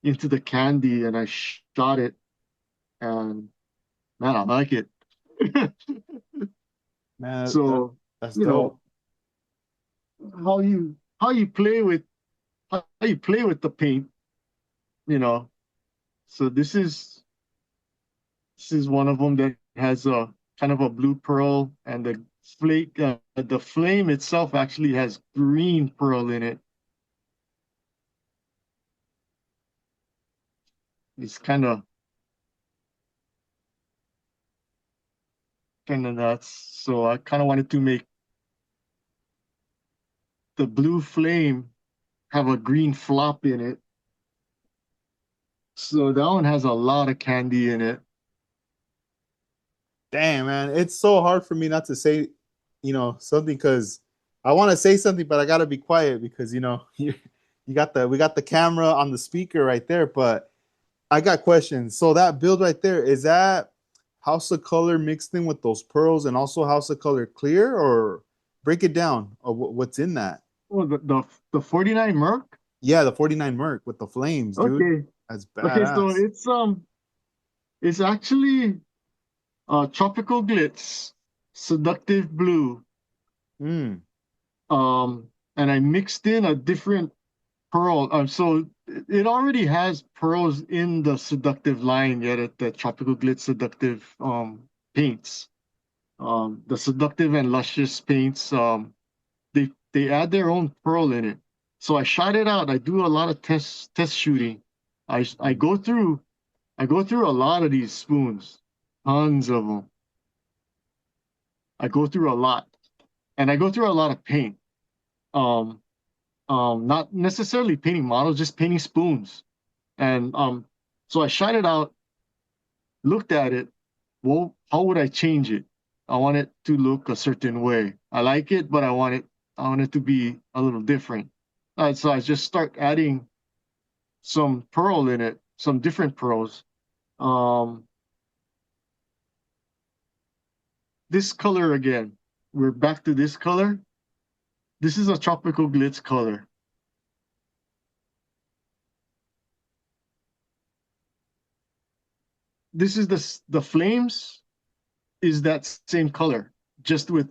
B: into the candy, and I shot it, and man, I like it.
A: Man,
B: So,
A: that's
B: you
A: dope.
B: know, how you play with how you play with the paint, you know. So this is one of them that has a kind of a blue pearl, and the flame itself actually has green pearl in it. It's kind of nuts. So I kind of wanted to make the blue flame have a green flop in it. So that one has a lot of candy in it.
A: Damn, man, it's so hard for me not to say, something because I want to say something, but I gotta be quiet because you got the we got the camera on the speaker right there. But I got questions. So that build right there, is that House of Color mixed in with those pearls and also House of Color clear, or break it down of what's in that?
B: Oh, the 49 Merc?
A: Yeah, the 49 Merc with the flames, dude.
B: Okay.
A: That's
B: Okay, so
A: badass.
B: it's actually tropical glitz, seductive blue.
A: Mm.
B: And I mixed in a different pearl. So it already has pearls in the seductive line, yet at the tropical glitz seductive paints. The seductive and luscious paints, they add their own pearl in it. So I shot it out. I do a lot of test shooting. I I
A: Mm.
B: go through I go through a lot of these spoons, tons of them. I go through a lot, and I go through a lot of paint. Um, not necessarily painting models, just painting spoons. And so I shot it out, looked at it. Well, how would I change it? I want it to look a certain way. I like it, but I want it to be a little different. So I just start adding some pearl in it, some different pearls. Um, this color again. We're back to this color. This is a tropical glitz color. This is the flames is that same color, just with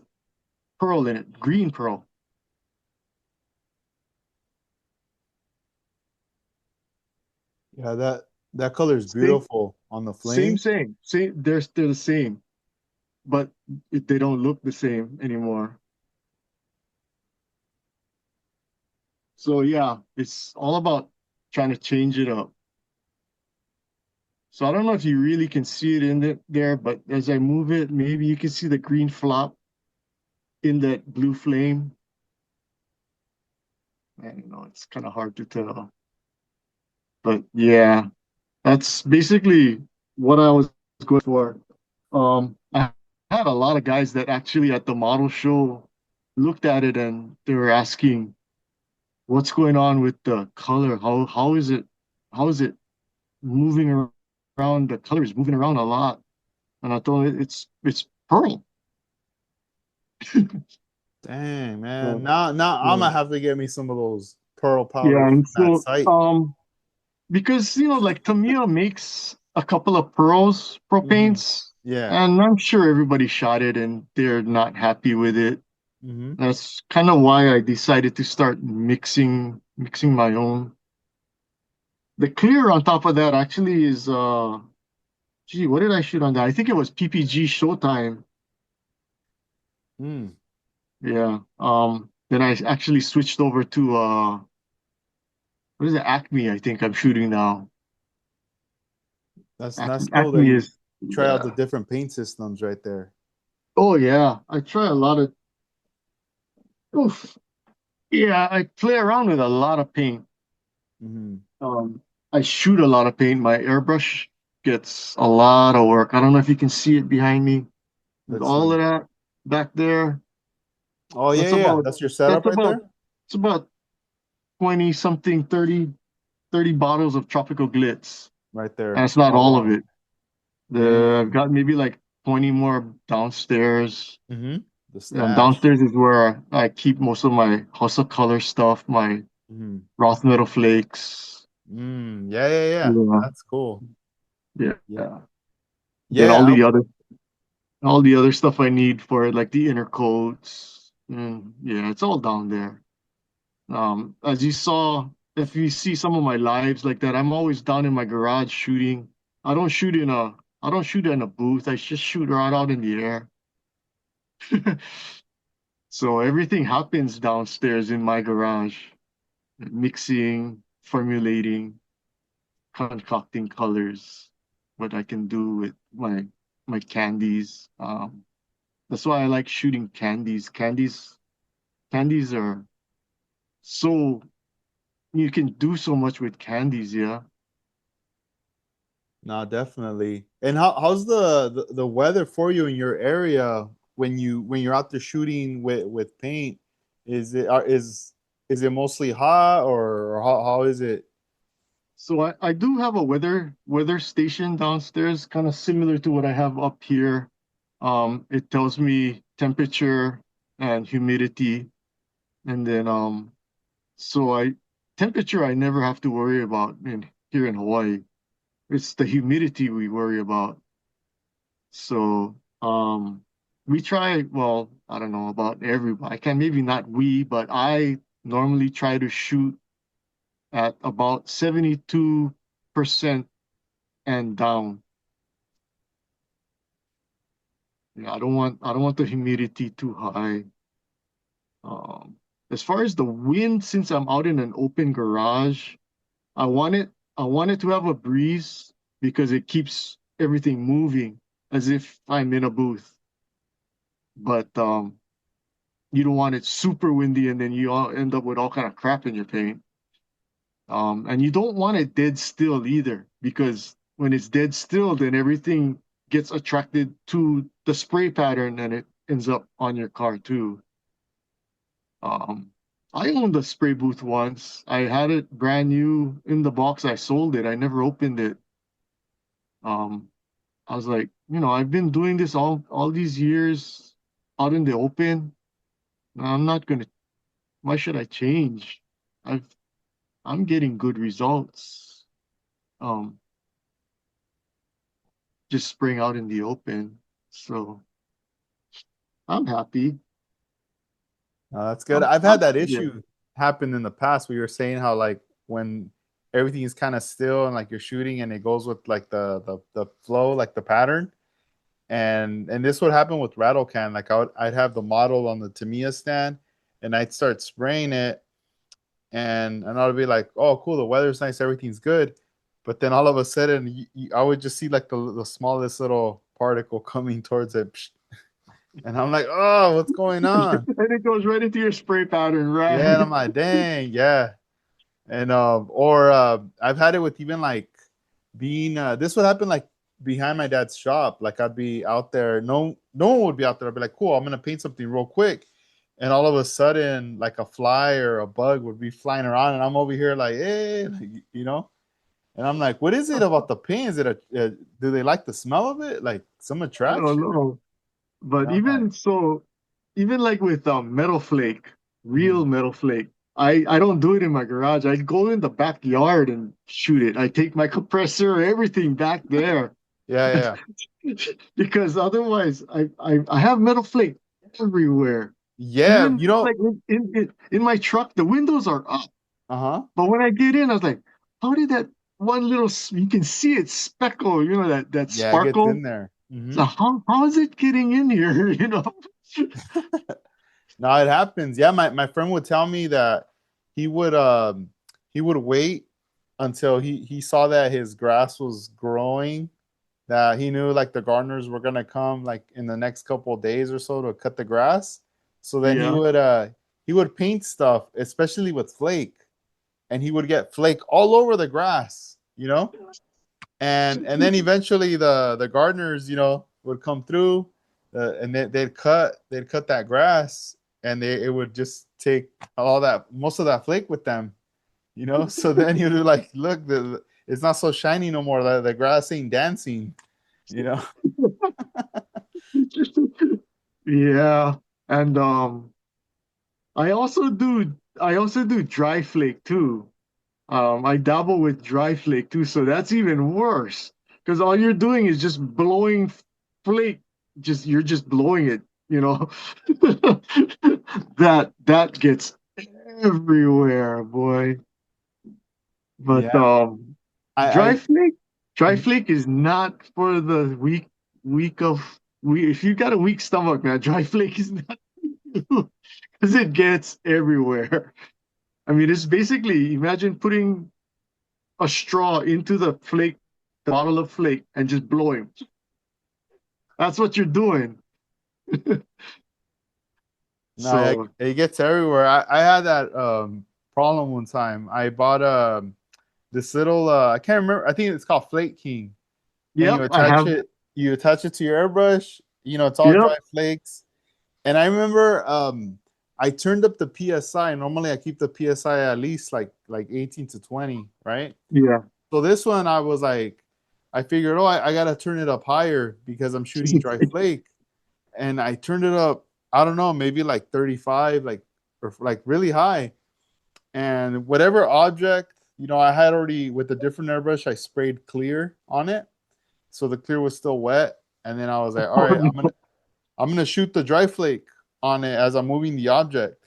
B: pearl in it, green pearl.
A: Yeah, that color is
B: Same,
A: beautiful on the
B: same,
A: flames.
B: same, same. They're the same, but they don't look the same anymore. So yeah, it's all about trying to change it up. So I don't know if you really can see it in there, but as I move it, maybe you can see the green flop in that blue flame. I don't know, it's kind of hard to tell. But yeah, that's basically what I was going for. I had a lot of guys that actually at the model show looked at it and they were asking, "What's going on with the color? How is it moving around? The color is moving around a lot." And I told him it's pearl.
A: Dang, man.
B: So,
A: Now I'm
B: yeah,
A: gonna have to get me some of those pearl
B: yeah,
A: powders
B: and
A: from that
B: so
A: site.
B: because like Tamiya makes a couple of pearls pro
A: Hmm.
B: paints,
A: Yeah.
B: and I'm sure everybody shot it and they're not happy with it.
A: Hmm.
B: That's kind of why I decided to start mixing my own. The clear on top of that actually is gee, what did I shoot on that? I think it was PPG Showtime.
A: Mm.
B: Yeah. Then I actually switched over to what is it? Acme, I think I'm shooting now.
A: That's cool that
B: Acme
A: you
B: is
A: try out the
B: yeah.
A: different paint systems right there.
B: Oh yeah. I try a lot of oof. Yeah, I play around with a lot of paint.
A: Hmm.
B: Um I shoot a lot of paint, my airbrush. gets a lot of work. I don't know if you can see it behind me. With
A: Let's
B: all
A: see.
B: of that back there,
A: Oh yeah,
B: that's
A: yeah.
B: about
A: That's your
B: that's
A: setup right
B: about
A: there?
B: it's about 20 something, 30 bottles of tropical glitz.
A: Right
B: And
A: there.
B: it's not
A: Oh
B: all of
A: wow.
B: it. I've
A: Dang.
B: got maybe like 20 more downstairs.
A: Mm-hmm. The
B: And
A: stash.
B: downstairs is where I keep most of my hustle color stuff, my
A: Mm-hmm.
B: Roth metal flakes.
A: Yeah, yeah, yeah.
B: Yeah,
A: That's cool.
B: yeah.
A: Yeah.
B: Then
A: Yeah.
B: all the other stuff I need for like the inner coats. And yeah, it's all down there. As you saw, if you see some of my lives like that, I'm always down in my garage shooting. I don't shoot in a I don't shoot in a booth. I just shoot right out in the air. So everything happens downstairs in my garage. Mixing, formulating, concocting colors, what I can do with my candies. That's why I like shooting candies. Candies are so you can do so much with candies, yeah.
A: No, definitely. And how's the weather for you in your area when you're out there shooting with paint? Is it is it mostly hot or how is it?
B: So I do have a weather station downstairs, kind of similar to what I have up here. It tells me temperature and humidity, and then so I temperature I never have to worry about in here in Hawaii. It's the humidity we worry about. So we try, well, I don't know about everybody. I can maybe not we, but I normally try to shoot at about 72% and down. Yeah, I don't want the humidity too high. Um, as far as the wind, since I'm out in an open garage, I want it I want it to have a breeze because it keeps everything moving as if I'm in a booth. But you don't want it super windy and then you all end up with all kind of crap in your paint. And you don't want it dead still either because when it's dead still, then everything gets attracted to the spray pattern and it ends up on your car too. Um, I owned a spray booth once. I had it brand new in the box. I sold it. I never opened it. Um, I was like, I've been doing this all these years out in the open. I'm not gonna. Why should I change? I've I'm getting good results. Um, just spraying out in the open. So I'm happy.
A: That's good. I've had
B: I'm
A: that
B: yeah.
A: issue happen in the past where you were saying how like when everything is kind of still and like you're shooting and it goes with like the flow, like the pattern. And this would happen with rattle can. Like I'd have the model on the Tamiya stand and I'd start spraying it and I'd be like, oh cool, the weather's nice, everything's good. But then all of a sudden I would just see like the smallest little particle coming towards it. And I'm like, oh, what's going on?
B: And it goes right into your spray pattern,
A: Yeah, and I'm
B: right?
A: like, dang, yeah. And or I've had it with even like being this would happen like behind my dad's shop. Like I'd be out there, no one would be out there. I'd be like, cool, I'm gonna paint something real quick. And all of a sudden, like a fly or a bug would be flying around, and I'm over here like, hey, like, you know. And I'm like, what is it about the paint? Is it do they like the smell of it? Like some
B: I don't
A: attraction?
B: know.
A: And
B: But
A: I'm like,
B: even so, even like with metal flake,
A: mhm.
B: real metal flake, I don't do it in my garage. I go in the backyard and shoot it. I take my compressor, everything back there.
A: Yeah, yeah,
B: Because otherwise I have metal flake everywhere.
A: yeah.
B: Even
A: You know,
B: like in my truck, the windows are up.
A: uh-huh.
B: But when I get in, I was like, how did that one little you can see it speckle, that
A: Yeah, it gets in
B: sparkle.
A: there.
B: So how is it getting in here?
A: No, it happens. Yeah, my friend would tell me that he would he would wait until he saw that his grass was growing, that he knew like the gardeners were gonna come like in the next couple of days or so to cut the grass. So then
B: Yeah.
A: he would paint stuff, especially with flake, and he would get flake all over the grass, you know? and then eventually the gardeners, would come through, and they'd cut that grass, and it would just take all that most of that flake with them, So then you'd be like, look, it's not so shiny no more. The grass ain't dancing, you know.
B: Yeah, and I also do dry flake too. I dabble with dry flake too, so that's even worse because all you're doing is just blowing flake. Just you're just blowing it, you know. That gets everywhere, boy. But
A: Yeah,
B: dry
A: I
B: flake, dry flake is not for the weak. If you got a weak stomach, man, dry flake is not because it gets everywhere. I mean, it's basically imagine putting a straw into the bottle of flake, and just blowing. That's what you're doing.
A: no, yeah,
B: So,
A: it gets everywhere. I had that problem one time. I bought this little I can't remember. I think it's called Flake King, and
B: yep, I have.
A: you attach it to your airbrush. It's all
B: Yep,
A: dry flakes. And I remember I turned up the PSI. Normally I keep the PSI at least like 18 to 20, right?
B: yeah.
A: So this one I was like, I figured, oh, I gotta turn it up higher because I'm shooting dry flake. And I turned it up, I don't know, maybe like 35, like or like really high. And whatever object, I had already with a different airbrush, I sprayed clear on it. So the clear was still wet. And then I was like, all
B: Oh,
A: right,
B: no.
A: I'm gonna shoot the dry flake on it as I'm moving the object.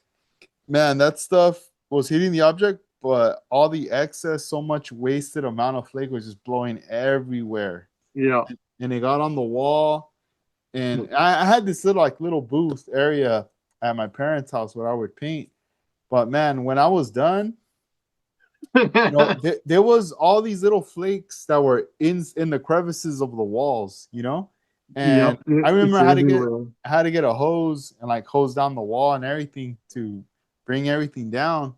A: Man, that stuff was hitting the object, but all the excess, so much wasted amount of flake was just blowing everywhere.
B: Yeah.
A: And it got on the wall. And I had this little booth area at my parents' house where I would paint. But man, when I was done, there was all these little flakes that were in the crevices of the walls. And
B: Yep,
A: I remember
B: it's everywhere.
A: I had to get a hose and like hose down the wall and everything to bring everything down,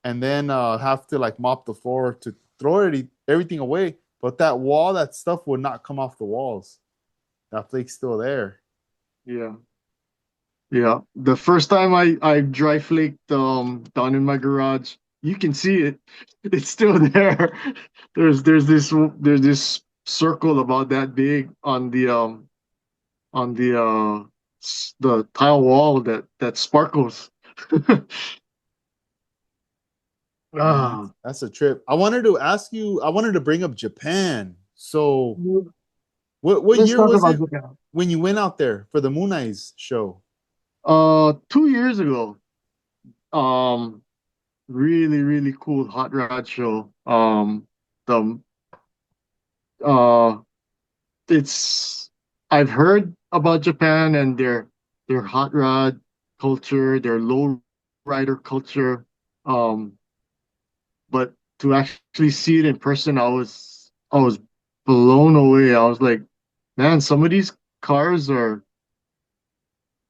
A: and then have to like mop the floor to throw everything away. But that stuff would not come off the walls. That flake's still there.
B: Yeah. Yeah. The first time I dry flaked down in my garage, you can see it. It's still there. There's this circle about that big on the tile wall that sparkles.
A: Man,
B: Ah,
A: that's a trip. I wanted to ask you. I wanted to bring up Japan. So, what
B: let's
A: year
B: talk
A: was
B: about
A: it
B: Japan.
A: when you went out there for the Moon Eyes show?
B: 2 years ago, um, really, really cool hot rod show. The uh, it's I've heard about Japan and their hot rod culture, their low rider culture. Um, but to actually see it in person, I was blown away. I was like, man, some of these cars are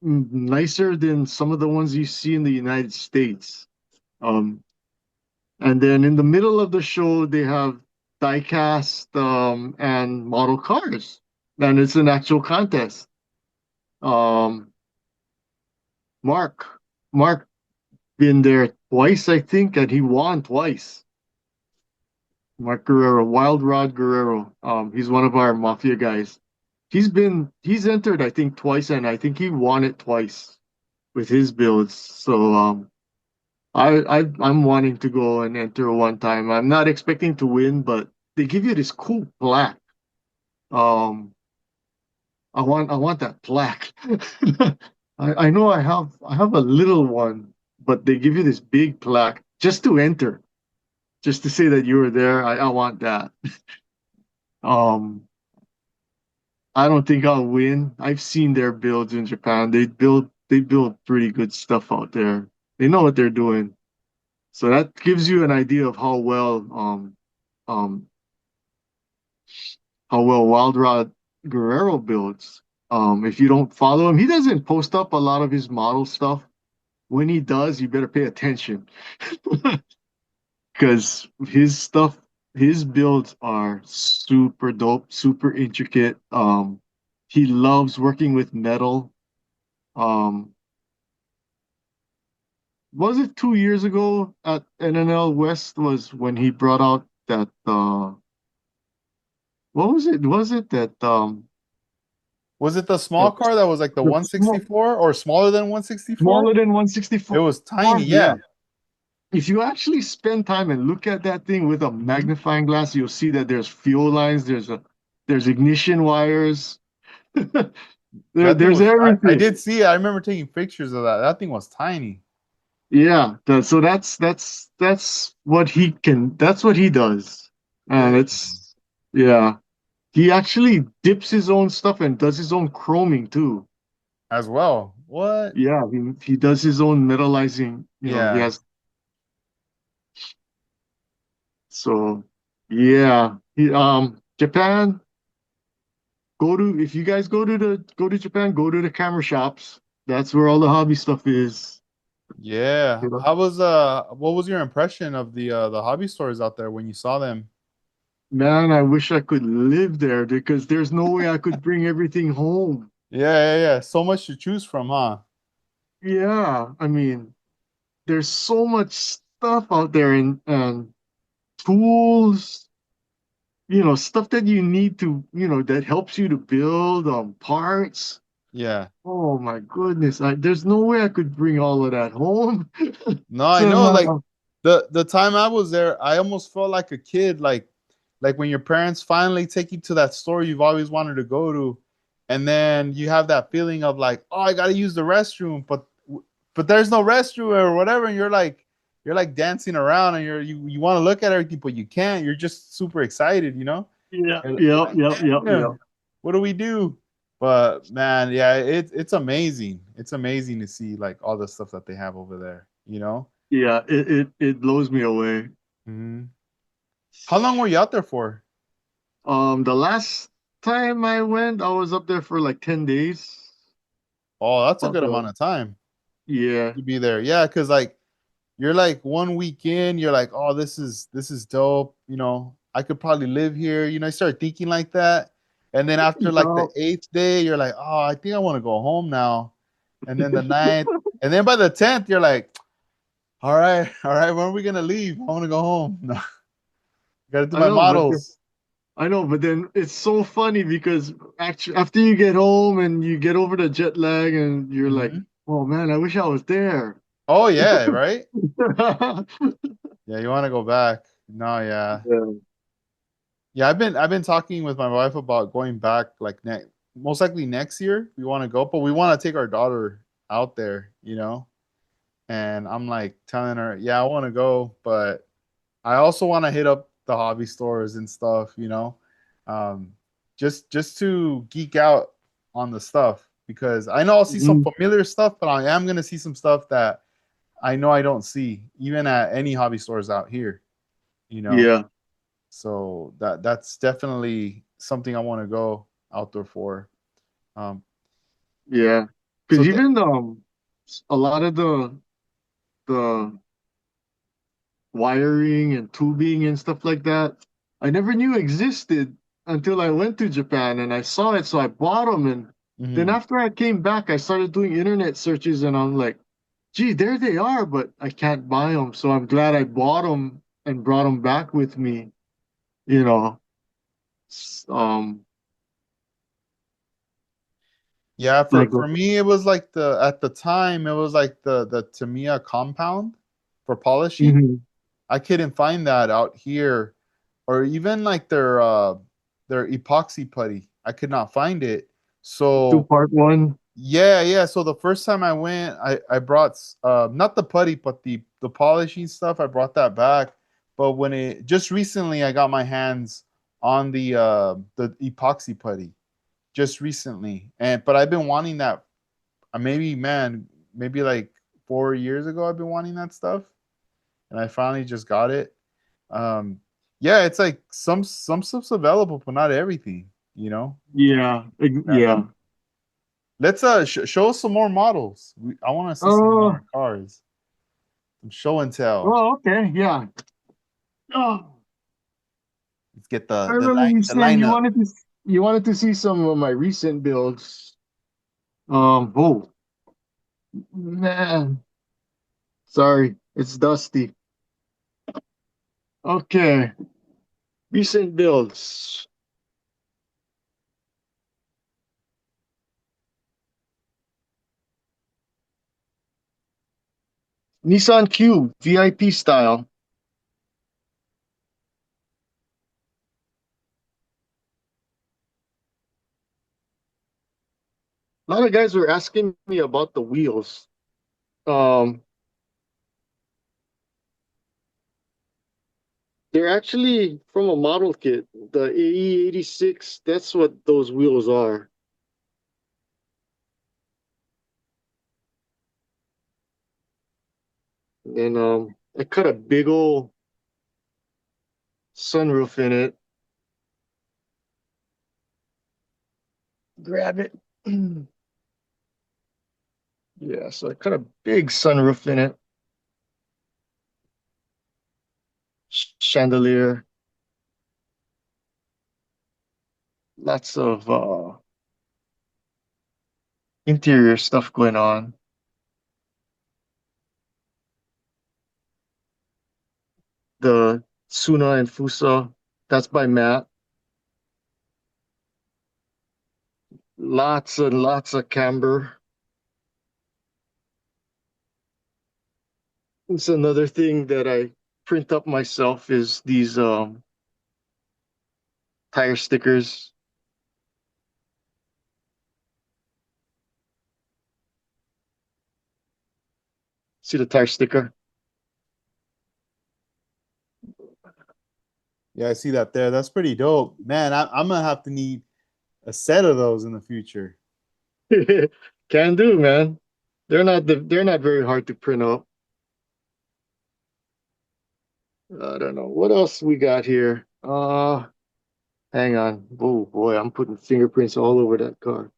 B: nicer than some of the ones you see in the United States. Um, and then in the middle of the show, they have diecast and model cars, and it's an actual contest. Um, Mark, Mark been there twice, I think, and he won twice. Mark Guerrero, Wild Rod Guerrero. He's one of our mafia guys. He's entered, I think, twice, and I think he won it twice with his builds. So I'm wanting to go and enter one time. I'm not expecting to win, but they give you this cool plaque. Um, I want that plaque. I know I have a little one, but they give you this big plaque just to enter, just to say that you were there. I want that. Um, I don't think I'll win. I've seen their builds in Japan. They build pretty good stuff out there. They know what they're doing. So that gives you an idea of um how well Wild Rod Guerrero builds. If you don't follow him, he doesn't post up a lot of his model stuff. When he does, you better pay attention because his stuff. his builds are super dope, super intricate. He loves working with metal. Um, was it 2 years ago at NNL West was when he brought out that what was it? Was it that
A: Was it the
B: that
A: small car that was like the
B: the small,
A: 164 or smaller than 164?
B: smaller than
A: It
B: 164?
A: was tiny,
B: Yeah.
A: yeah.
B: If you actually spend time and look at that thing with a
A: Hmm.
B: magnifying glass, you'll see that there's fuel lines, there's ignition wires,
A: That thing
B: there's
A: was I
B: everything.
A: did see it. I remember taking pictures of that. That thing was tiny.
B: Yeah, so that's what he can. That's what he does, and
A: Damn.
B: it's yeah. He actually dips his own stuff and does his own chroming too.
A: As well. What?
B: Yeah, he does his own metallizing. He
A: Yeah.
B: has so yeah. Japan. Go to if you guys go to Japan, go to the camera shops. That's where all the hobby stuff is.
A: Yeah.
B: You know?
A: How was what was your impression of the hobby stores out there when you saw them?
B: Man, I wish I could live there because there's no way I could bring everything home.
A: Yeah, yeah, yeah. So much to choose from, huh?
B: Yeah, I mean, there's so much stuff out there and tools, stuff that you need to, that helps you to build parts.
A: Yeah.
B: Oh my goodness, there's no way I could bring all of that home.
A: No, I
B: So,
A: know. Like the time I was there, I almost felt like a kid. Like when your parents finally take you to that store you've always wanted to go to, and then you have that feeling of like, oh, I gotta use the restroom, but there's no restroom or whatever, and you're like dancing around and you want to look at everything, but you can't. You're just super excited, you know?
B: yeah,
A: You're
B: yep,
A: like,
B: yep, yep, yep.
A: damn, what do we do? But man, yeah, it's amazing. It's amazing to see like all the stuff that they have over there, you know?
B: Yeah, it blows me away.
A: Hmm. How long were you out there for?
B: The last time I went, I was up there for like 10 days.
A: Oh, that's a good amount
B: So,
A: of time
B: yeah.
A: to be there. Yeah, because like you're like one week in, you're like, oh, this is dope. I could probably live here. You start thinking like that. And then after like the
B: No,
A: eighth day, you're like, oh, I think I want to go home now. And then the ninth, and then by the 10th, you're like, all right, when are we gonna leave? I want to go home. No, gotta do
B: I
A: my
B: know,
A: models.
B: but then it's so funny because actually after you get home and you get over the jet lag and you're like,
A: Hmm.
B: oh man, I wish I was there.
A: Oh yeah, right? Yeah, you want to go back. No, yeah.
B: Yeah.
A: Yeah, I've been talking with my wife about going back like next most likely next year. We want to go, but we want to take our daughter out there. And I'm like telling her, yeah, I want to go, but I also want to hit up the hobby stores and stuff. Um, just to geek out on the stuff because I know I'll see some
B: Mhm.
A: familiar stuff, but I am gonna see some stuff that I know I don't see even at any hobby stores out here. You know,
B: Yeah,
A: so that's definitely something I want to go out there for. Um,
B: yeah.
A: so
B: Because even a lot of the wiring and tubing and stuff like that, I never knew existed until I went to Japan and I saw it, so I bought them. And then
A: mhm.
B: after I came back, I started doing internet searches, and I'm like, gee, there they are, but I can't buy them. So I'm glad I bought them and brought them back with me. You know, um,
A: Yeah, for
B: like,
A: for me it was like the at the time it was like the Tamiya compound for polishing.
B: mhm,
A: I couldn't find that out here, or even like their epoxy putty. I could not find it.
B: two
A: So
B: part one.
A: yeah, yeah. So the first time I went, I brought not the putty, but the polishing stuff. I brought that back. But when it just recently, I got my hands on the epoxy putty just recently, and but I've been wanting that. Maybe man, maybe like 4 years ago, I've been wanting that stuff, and I finally just got it. Um, yeah, it's like some stuff's available, but not everything. You know.
B: Yeah,
A: Yeah.
B: yeah.
A: Let's show us some more models. I want to see some
B: Oh,
A: more cars. Some show and tell.
B: oh, okay, yeah. Oh.
A: Let's get
B: I remember you
A: the
B: saying
A: lineup.
B: you wanted to see some of my recent builds. Oh man, sorry, it's dusty. Okay, recent builds. Nissan Cube VIP style. A lot of guys were asking me about the wheels. Um, they're actually from a model kit, the AE86. That's what those wheels are. And I cut a big old sunroof in it. Grab it. Yeah, so I cut a big sunroof in it. Chandelier, lots of interior stuff going on. The Suna and Fusa, that's by Matt. Lots and lots of camber. It's another thing that I print up myself is these tire stickers. See the tire sticker?
A: Yeah, I see that there. That's pretty dope, man. I'm gonna have to need a set of those in the future.
B: Can do, man. They're not very hard to print up. I don't know. What else we got here? Hang on. Oh boy, I'm putting fingerprints all over that car.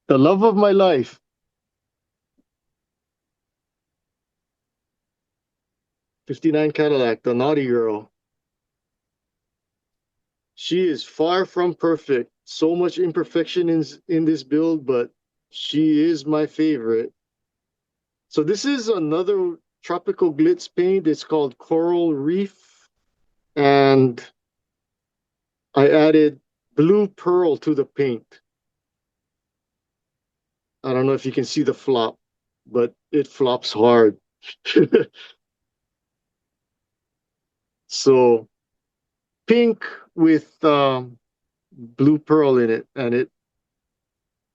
B: The love of my life, 59 Cadillac, the naughty girl. She is far from perfect. So much imperfection in this build, but she is my favorite. So this is another tropical glitz paint. It's called Coral Reef, and I added blue pearl to the paint. I don't know if you can see the flop, but it flops hard. So pink with blue pearl in it, and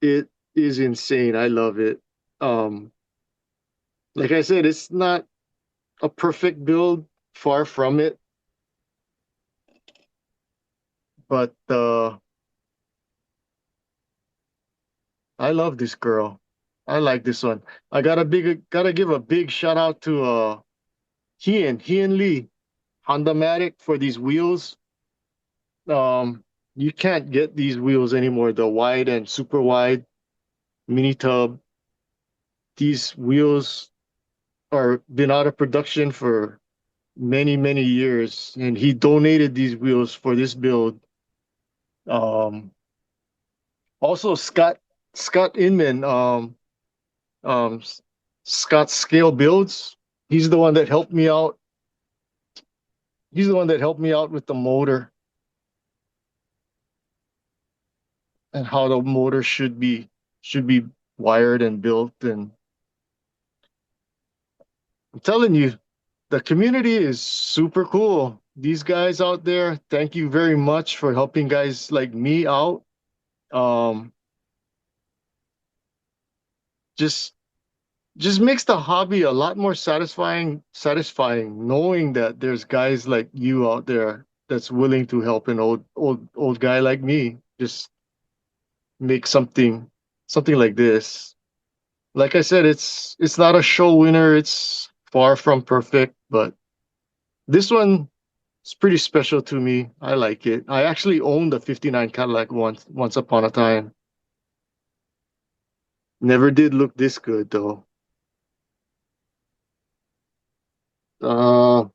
B: it is insane. I love it. Um, like I said, it's not a perfect build, far from it, but I love this girl. I like this one. Gotta give a big shout out to Hien Lee, Honda Matic for these wheels. You can't get these wheels anymore. The wide and super wide mini tub. These wheels are been out of production for many years, and he donated these wheels for this build. Um, also Scott Inman, um, Scott Scale Builds. He's the one that helped me out. He's the one that helped me out with the motor and how the motor should be wired and built. And I'm telling you, the community is super cool. These guys out there, thank you very much for helping guys like me out. Um, just just makes the hobby a lot more satisfying knowing that there's guys like you out there that's willing to help an old guy like me just make something like this. Like I said, it's not a show winner, it's far from perfect, but this one is pretty special to me. I like it. I actually owned a 59 Cadillac once upon a time. Never did look this good though. uh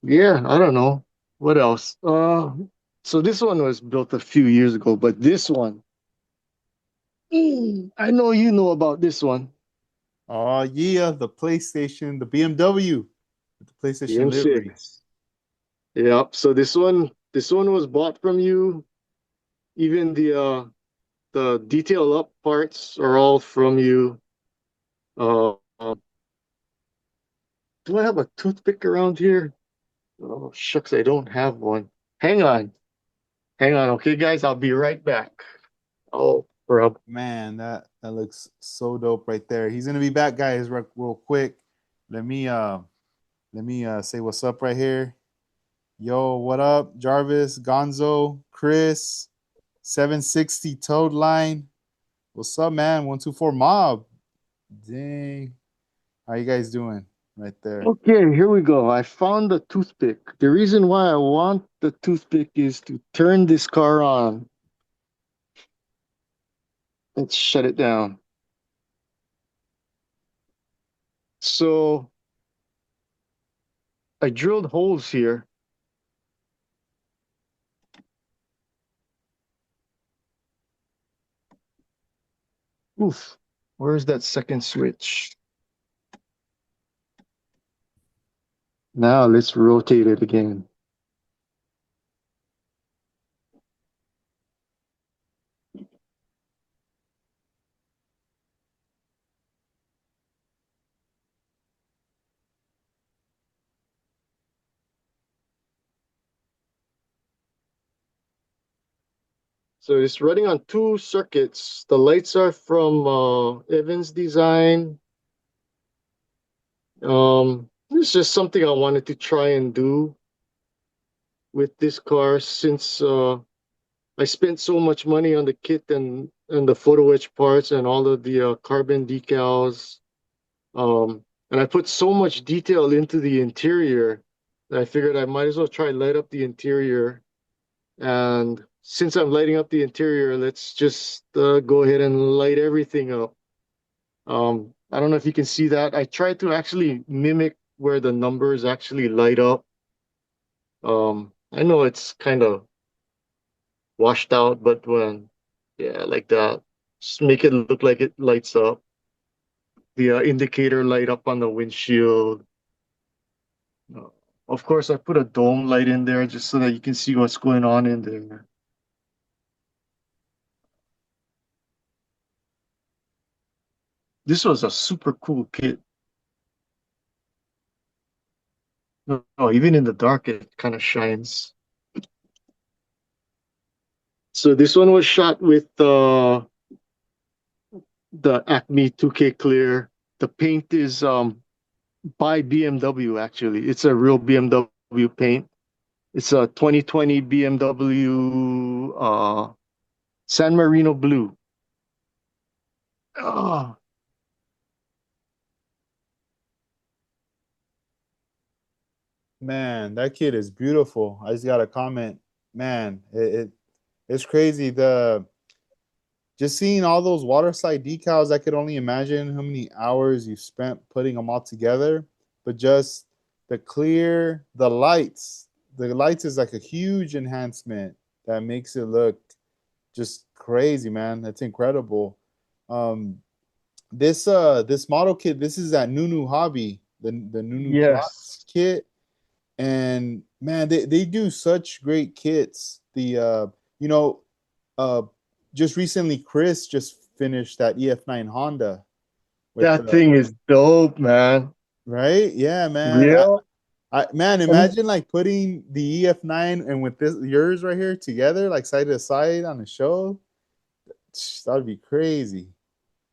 B: Yeah, I don't know. What else? So this one was built a few years ago, but this one, I know you know about this one.
A: Oh yeah, the PlayStation, the BMW, with the PlayStation livery.
B: BM6. Yep. So this one was bought from you. Even the detail up parts are all from you. Do I have a toothpick around here? Oh shucks, I don't have one. Hang on. Hang on, okay, guys, I'll be right back. Oh, Rob.
A: Man, that looks so dope right there. He's gonna be back, guys, real quick. Let me uh let me say what's up right here. Yo, what up, Jarvis, Gonzo, Chris, 760 Toad Line. What's up, man? 124 Mob. Dang. How you guys doing right there?
B: Okay, here we go. I found the toothpick. The reason why I want the toothpick is to turn this car on. Let's shut it down. So I drilled holes here. Oof. Where's that second switch? Now let's rotate it again. So it's running on two circuits. The lights are from Evans Design. It's just something I wanted to try and do with this car since I spent so much money on the kit and the photo etch parts and all of the carbon decals. And I put so much detail into the interior that I figured I might as well try light up the interior. And since I'm lighting up the interior, let's just go ahead and light everything up. I don't know if you can see that. I tried to actually mimic where the numbers actually light up. I know it's kind of washed out, but when, yeah, like that, just make it look like it lights up. The indicator light up on the windshield. Uh, of course, I put a dome light in there just so that you can see what's going on in there. This was a super cool kit. No, no, even in the dark, it kind of shines. So this one was shot with the Acme 2K Clear. The paint is by BMW actually. It's a real BMW paint. It's a 2020 BMW San Marino blue. Oh,
A: Man, that kid is beautiful. I just got a comment. Man, it's crazy. The just seeing all those water slide decals, I could only imagine how many hours you spent putting them all together. But just the lights is like a huge enhancement that makes it look just crazy, man. That's incredible. Um, this model kit, this is at Nunu Hobby, the Nunu
B: yes.
A: Plus kit, and man, they do such great kits. You know, uh, just recently, Chris just finished that EF9 Honda with
B: That
A: the
B: thing is dope, man.
A: right. Yeah, man.
B: Yeah.
A: Man,
B: And
A: imagine like putting the EF9 and with this yours right here together, like side to side on the show. That would be crazy.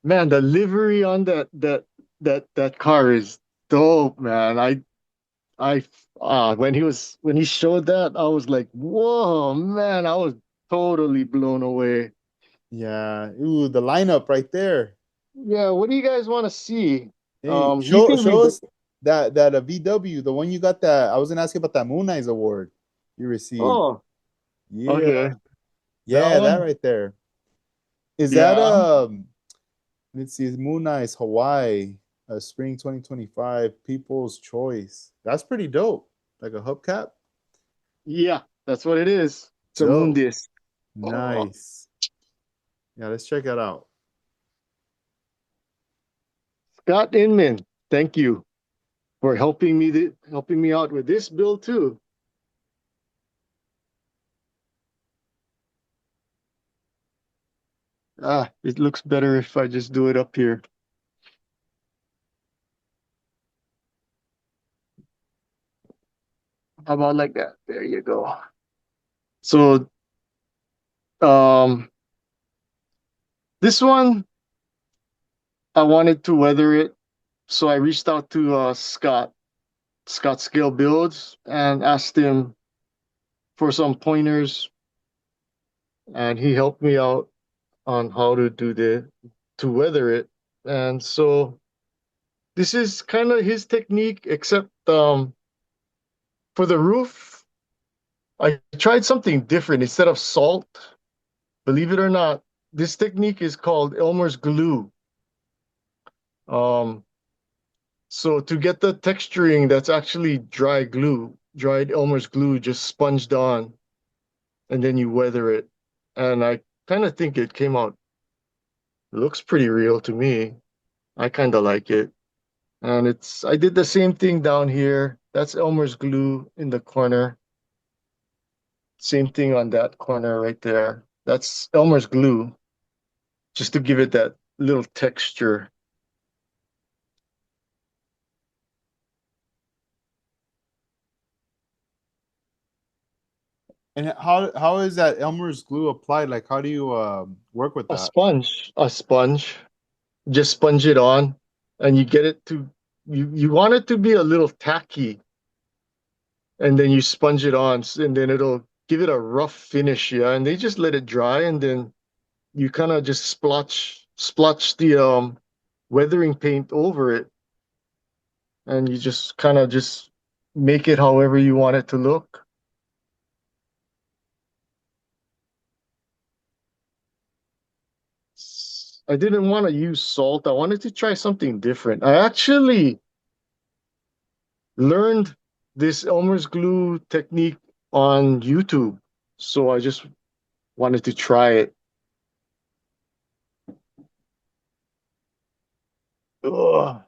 B: man, the livery on that car is dope, man. I when he showed that, I was like, whoa, man, I was totally blown away.
A: Yeah. Ooh, the lineup right there.
B: Yeah, what do you guys want to see?
A: Hey,
B: Do you think we
A: show us that a VW, the one you got that I was gonna ask you about that Moon Eyes award you received.
B: oh,
A: Yeah,
B: okay. That
A: yeah, that
B: one?
A: right there. Is that
B: Yeah.
A: let's see, Moon Eyes Hawaii, spring 2025, People's Choice. That's pretty dope. like a hubcap.
B: Yeah, that's what it is. It's a moon
A: Dope.
B: disc. Oh,
A: Nice. Yeah, let's check it out.
B: Scott Inman, thank you for helping me out with this build too. Ah, it looks better if I just do it up here. How about like that? There you go. So, um, this one I wanted to weather it, so I reached out to Scott Scale Builds, and asked him for some pointers, and he helped me out on how to do to weather it. And so this is kind of his technique, except for the roof, I tried something different. Instead of salt, believe it or not, this technique is called Elmer's glue. Um, so to get the texturing, that's actually dry glue, dried Elmer's glue just sponged on, and then you weather it. And I kind of think it came out, looks pretty real to me. I kind of like it. And I did the same thing down here. That's Elmer's glue in the corner. Same thing on that corner right there. That's Elmer's glue, just to give it that little texture.
A: And how is that Elmer's glue applied? Like, how do you work with that?
B: A sponge. Just sponge it on, and you get it to you want it to be a little tacky, and then you sponge it on, and then it'll give it a rough finish, yeah. And they just let it dry, and then you kind of just splotch the weathering paint over it, and you just kind of just make it however you want it to look. I didn't want to use salt. I wanted to try something different. I actually learned this Elmer's glue technique on YouTube, so I just wanted to try it. Ugh.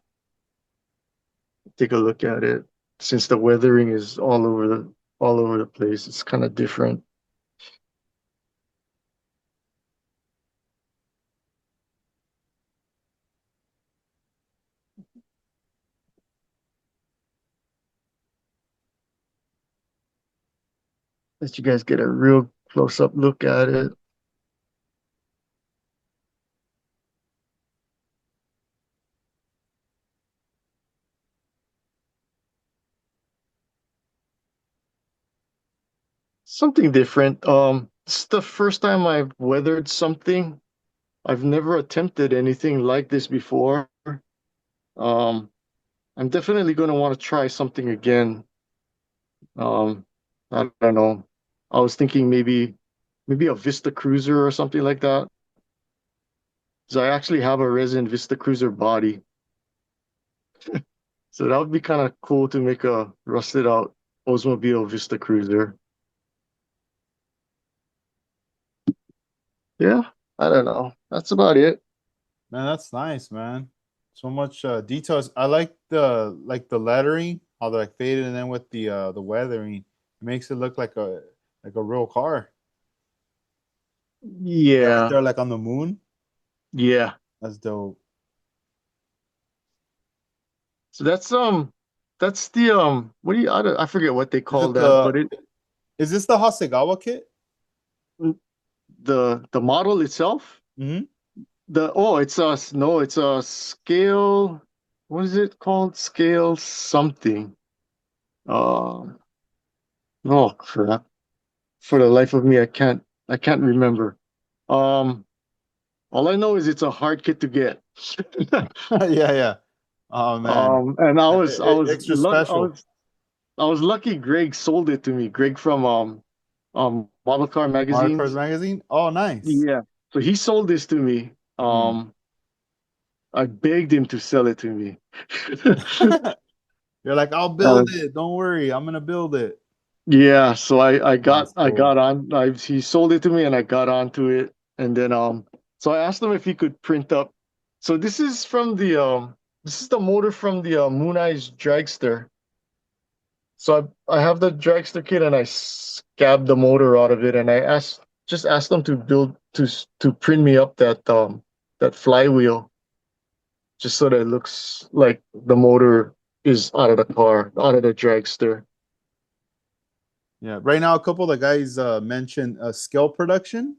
B: Take a look at it. Since the weathering is all over the place, it's kind of different. Let you guys get a real close up look at it. Something different. It's the first time I've weathered something. I've never attempted anything like this before. Um, I'm definitely going to want to try something again. Um, I don't know. I was thinking maybe a Vista Cruiser or something like that. So I actually have a resin Vista Cruiser body. So that would be kind of cool to make a rusted out Oldsmobile Vista Cruiser. Yeah, I don't know. That's about it.
A: Man, that's nice, man. So much details. I like the lettering, how they're like faded, and then with the weathering, it makes it look like a real car. They're out
B: Yeah,
A: there like on the moon.
B: yeah.
A: That's dope.
B: So that's the what do you I forget what they
A: Is
B: call
A: it
B: that, but
A: the
B: it
A: is this the Hasegawa kit?
B: the model itself,
A: Mm-hmm.
B: the oh it's a no it's a scale, what is it called, scale something. Um oh crap. For the life of me, I can't remember. Um, all I know is it's a hard kit to get.
A: Yeah, yeah. Oh man,
B: And
A: extra special.
B: I was lucky Greg sold it to me. Greg from Model Car
A: Mario Kart
B: Magazines.
A: magazine. Oh, nice.
B: Yeah. So he sold this to me.
A: Mm.
B: I begged him to sell it to me.
A: You're like, I'll
B: Uh,
A: build it. Don't worry, I'm gonna build it.
B: yeah, so I
A: Oh,
B: got
A: that's
B: I
A: cool.
B: got on. He sold it to me, and I got onto it, and then so I asked him if he could print up. So this is the motor from the Moon Eyes dragster. So I have the dragster kit, and I scabbed the motor out of it, and I asked them to to print me up that flywheel, just so that it looks like the motor is out of the car, out of the dragster.
A: Yeah. Right now, a couple of the guys mentioned scale production.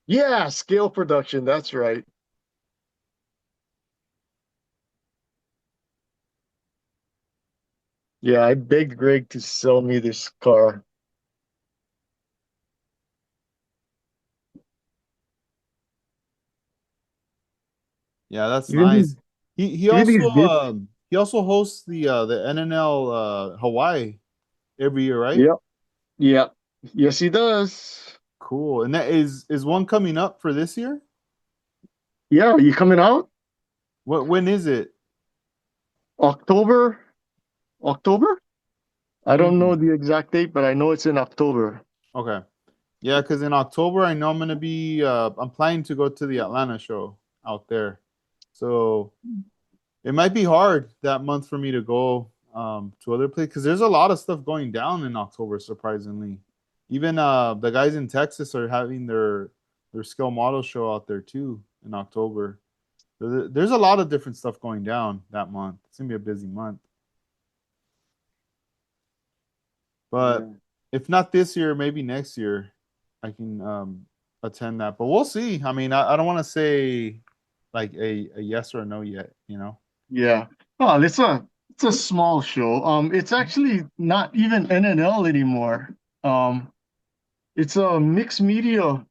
B: Yeah, scale production. That's right. Yeah, I begged Greg to sell me this car.
A: Yeah, that's
B: Even these,
A: nice.
B: even these bits.
A: He also hosts the NNL Hawaii every year, right?
B: Yep, yep. Yes, he does.
A: Cool. And that is one coming up for this year?
B: Yeah, you coming out?
A: What when is it?
B: October? October? I don't know
A: Mm,
B: the exact date, but I know it's in October.
A: okay. Yeah, because in October I know I'm gonna be I'm planning to go to the Atlanta show out there. So it might be hard that month for me to go to other places because there's a lot of stuff going down in October, surprisingly. Even the guys in Texas are having their scale model show out there too in October. There's a lot of different stuff going down that month. It's gonna be a busy month. But
B: Yeah.
A: if not this year, maybe next year, I can attend that. But we'll see. I mean, I don't want to say like a yes or a no yet. You know.
B: Yeah. Oh, it's a small show. It's actually not even NNL anymore. Um, it's a mixed media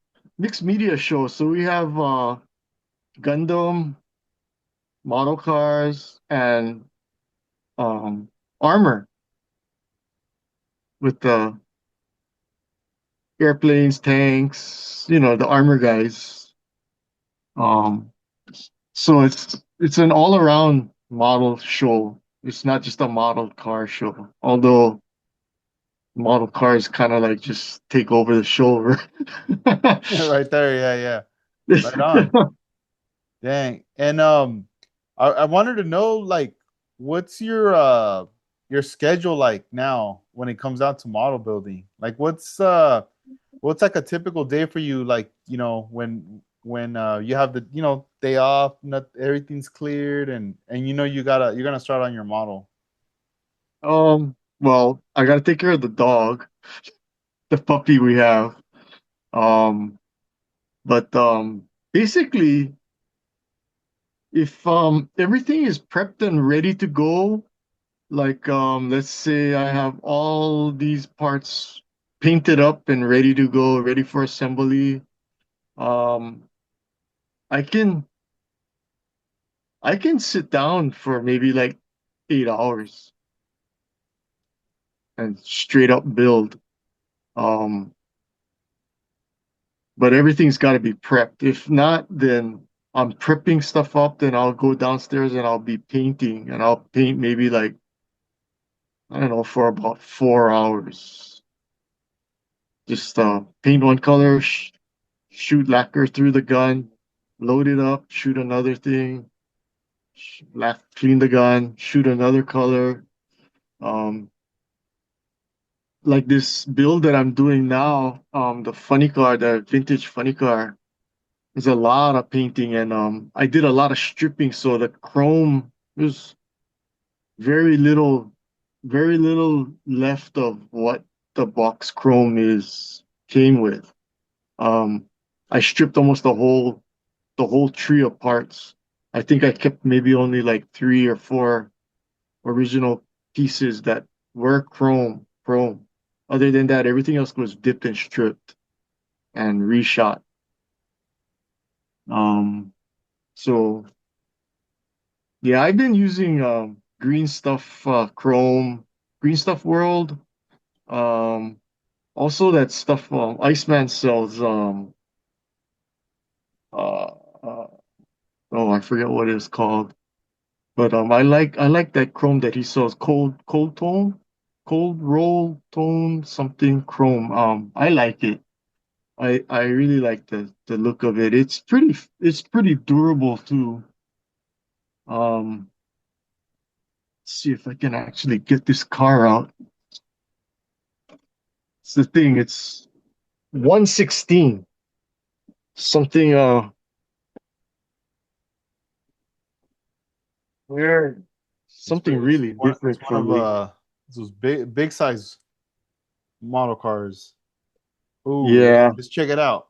B: show. So we have Gundam, model cars, and um armor with the airplanes, tanks, the armor guys. Um, so it's an all around model show. It's not just a model car show. Although model cars kind of like just take over the show. Right?
A: Right there. Yeah, yeah. Right on. Dang. And I wanted to know like what's your schedule like now when it comes out to model building? Like what's like a typical day for you like, you know, when you have the, you know, day off, not everything's cleared and you know you're gonna start on your model.
B: Well, I gotta take care of the dog, the puppy we have. Um, but basically, if everything is prepped and ready to go, like let's say I have all these parts painted up and ready to go, ready for assembly. Um, I can I can sit down for maybe like 8 hours and straight up build. Um, but everything's got to be prepped. If not, then I'm prepping stuff up. Then I'll go downstairs and I'll be painting, and I'll paint maybe like I don't know for about 4 hours. Just paint one color, shoot lacquer through the gun, load it up, shoot another thing, clean the gun, shoot another color. Um, like this build that I'm doing now, the funny car, the vintage funny car, there's a lot of painting and I did a lot of stripping, so the chrome there's very little, very little left of what the box chrome is came with. Um, I stripped almost the whole tree of parts. I think I kept maybe only like 3 or 4 original pieces that were chrome. Other than that, everything else was dipped and stripped and reshot. Um, so yeah, I've been using Green Stuff Chrome, Green Stuff World. Um, also that stuff Iceman sells uh, uh oh I forget what it's called. But I like that chrome that he sells, cold tone, cold roll tone something chrome. I like it. I really like the look of it. It's pretty durable too. Um, see if I can actually get this car out. It's the thing. It's 116. Something weird. Something really
A: It's
B: different
A: one
B: from
A: of
B: me.
A: those big size model cars. Ooh,
B: Yeah.
A: let's check it out.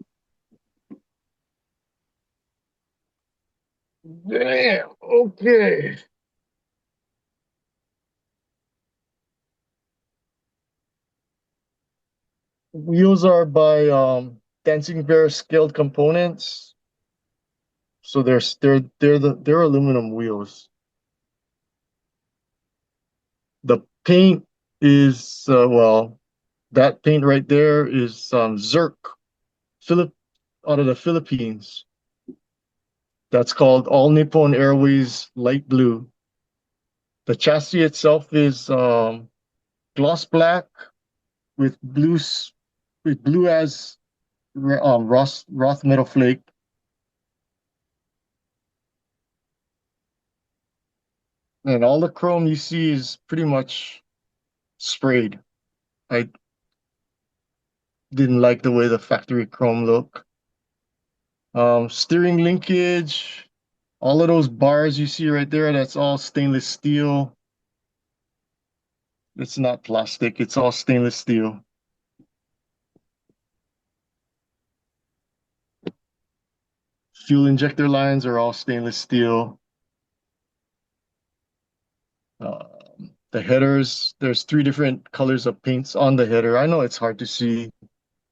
B: Damn. Okay. Wheels are by Dancing Bear Scaled Components. So they're aluminum wheels. The paint is that paint right there is Zirc, Philip out of the Philippines. That's called All Nippon Airways Light Blue. The chassis itself is gloss black with blue as Roth metal flake, and all the chrome you see is pretty much sprayed. I didn't like the way the factory chrome look. Steering linkage, all of those bars you see right there, that's all stainless steel. It's not plastic, it's all stainless steel. Fuel injector lines are all stainless steel. The headers, there's three different colors of paints on the header. I know it's hard to see,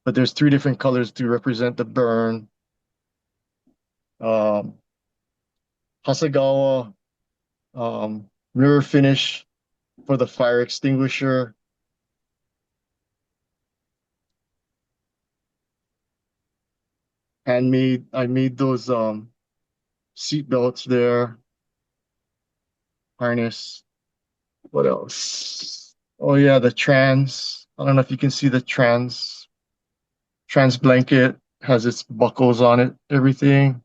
B: but there's three different colors to represent the burn. Um, Hasegawa mirror finish for the fire extinguisher. I made those seat belts there, harness. What else? Oh yeah, the trans. I don't know if you can see the trans blanket has its buckles on it, everything.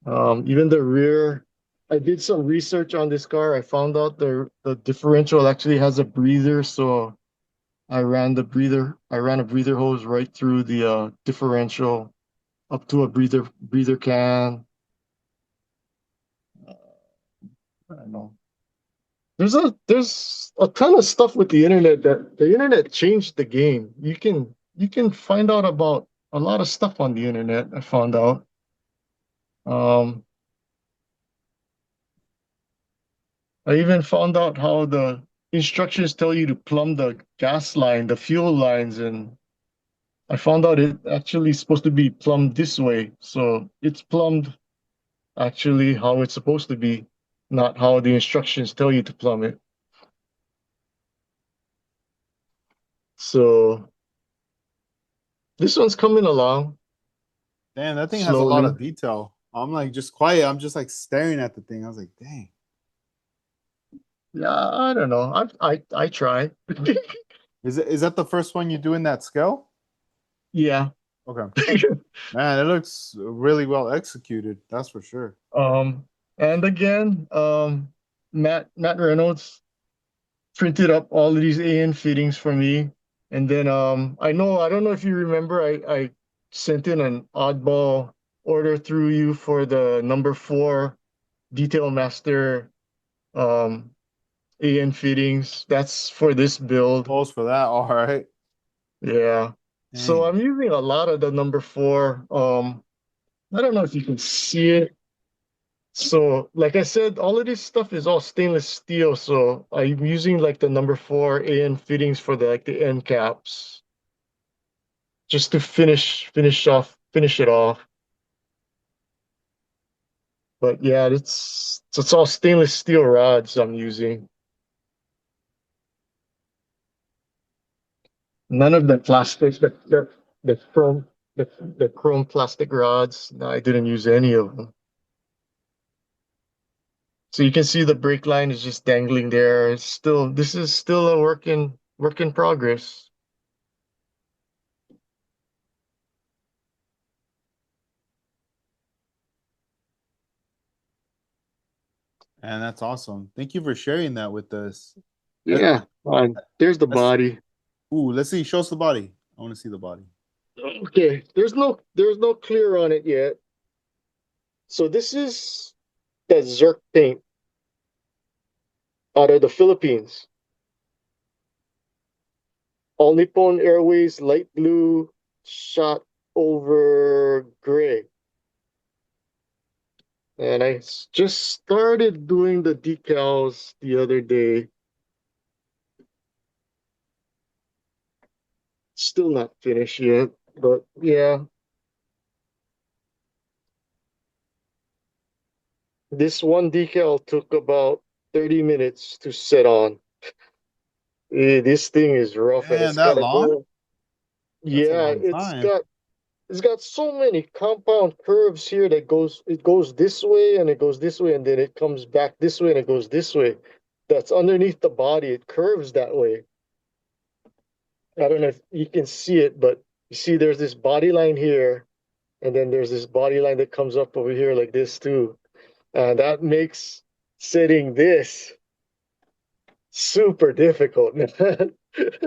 B: Even the rear. I did some research on this car. I found out the differential actually has a breather, so I ran a breather hose right through the differential up to a breather can. I don't know. There's a ton of stuff with the internet that the internet changed the game. You can find out about a lot of stuff on the internet. I found out. Um, I even found out how the instructions tell you to plumb the gas line, the fuel lines, and I found out it actually supposed to be plumbed this way. So it's plumbed actually how it's supposed to be, not how the instructions tell you to plumb it. So this one's coming along
A: Damn, that thing has a lot
B: slowly.
A: of detail. I'm like just quiet. I'm just like staring at the thing. I was like, dang.
B: Yeah, I don't know. I try.
A: Is that the first one you do in that scale?
B: Yeah.
A: Okay. Man, it looks really well executed. That's for sure.
B: Um, and again, Matt Reynolds printed up all of these AN fittings for me. And then I don't know if you remember, I sent in an oddball order through you for the number 4 Detail Master um AN fittings. That's for this build.
A: Pose for that. All right.
B: Yeah. So
A: Dang.
B: I'm using a lot of the number 4. I don't know if you can see it. So, like I said, all of this stuff is all stainless steel. So I'm using like the number 4 AN fittings for the end caps just to finish it off. But yeah, it's all stainless steel rods I'm using. None of the plastic, the chrome, the chrome plastic rods. No, I didn't use any of them. So you can see the brake line is just dangling there. It's still, this is still a work in progress.
A: And that's awesome. Thank you for sharing that with us. That,
B: Yeah, there's the
A: that's
B: body.
A: ooh, let's see. Show us the body. I want to see the body.
B: Okay, there's no clear on it yet. So this is that Zerk paint out of the Philippines. All Nippon Airways light blue shot over gray. And just started doing the decals the other day. Still not finished yet, but yeah, this one decal took about 30 minutes to set on. This thing is rough and
A: Man,
B: it's
A: that
B: gotta
A: long?
B: go.
A: That's a
B: Yeah,
A: long time.
B: it's got so many compound curves here that goes this way and it goes this way and then it comes back this way and it goes this way. That's underneath the body. It curves that way. I don't know if you can see it, but you see there's this body line here, and then there's this body line that comes up over here like this too. And that makes setting this super difficult, man.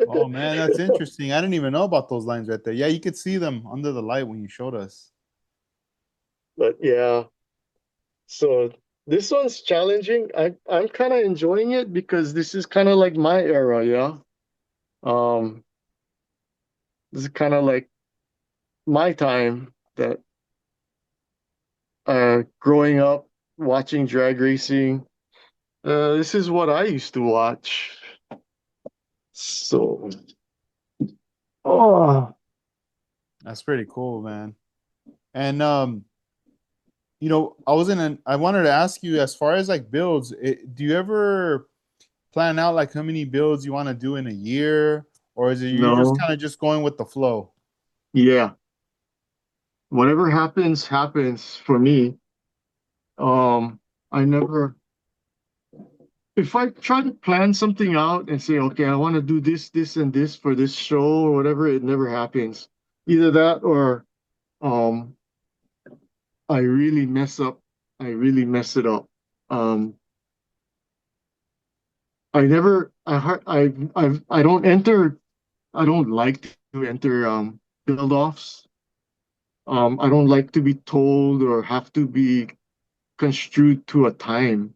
A: Oh man, that's interesting. I didn't even know about those lines right there. Yeah, you could see them under the light when you showed us.
B: But yeah, so this one's challenging. I'm kind of enjoying it because this is kind of like my era, yeah. Um, this is kind of like my time that growing up watching drag racing. This is what I used to watch. So, oh
A: That's pretty cool, man. And I wanted to ask you as far as like builds, do you ever plan out like how many builds you want to do in a year, or is it you're just
B: no,
A: kind of just going with the flow?
B: yeah, whatever happens, happens for me. I never, if I try to plan something out and say, okay, I want to do this, this, and this for this show or whatever, it never happens. Either that or um, I really mess up. I really mess it up. Um, I never, I, har- I don't enter. I don't like to enter build offs. I don't like to be told or have to be construed to a time.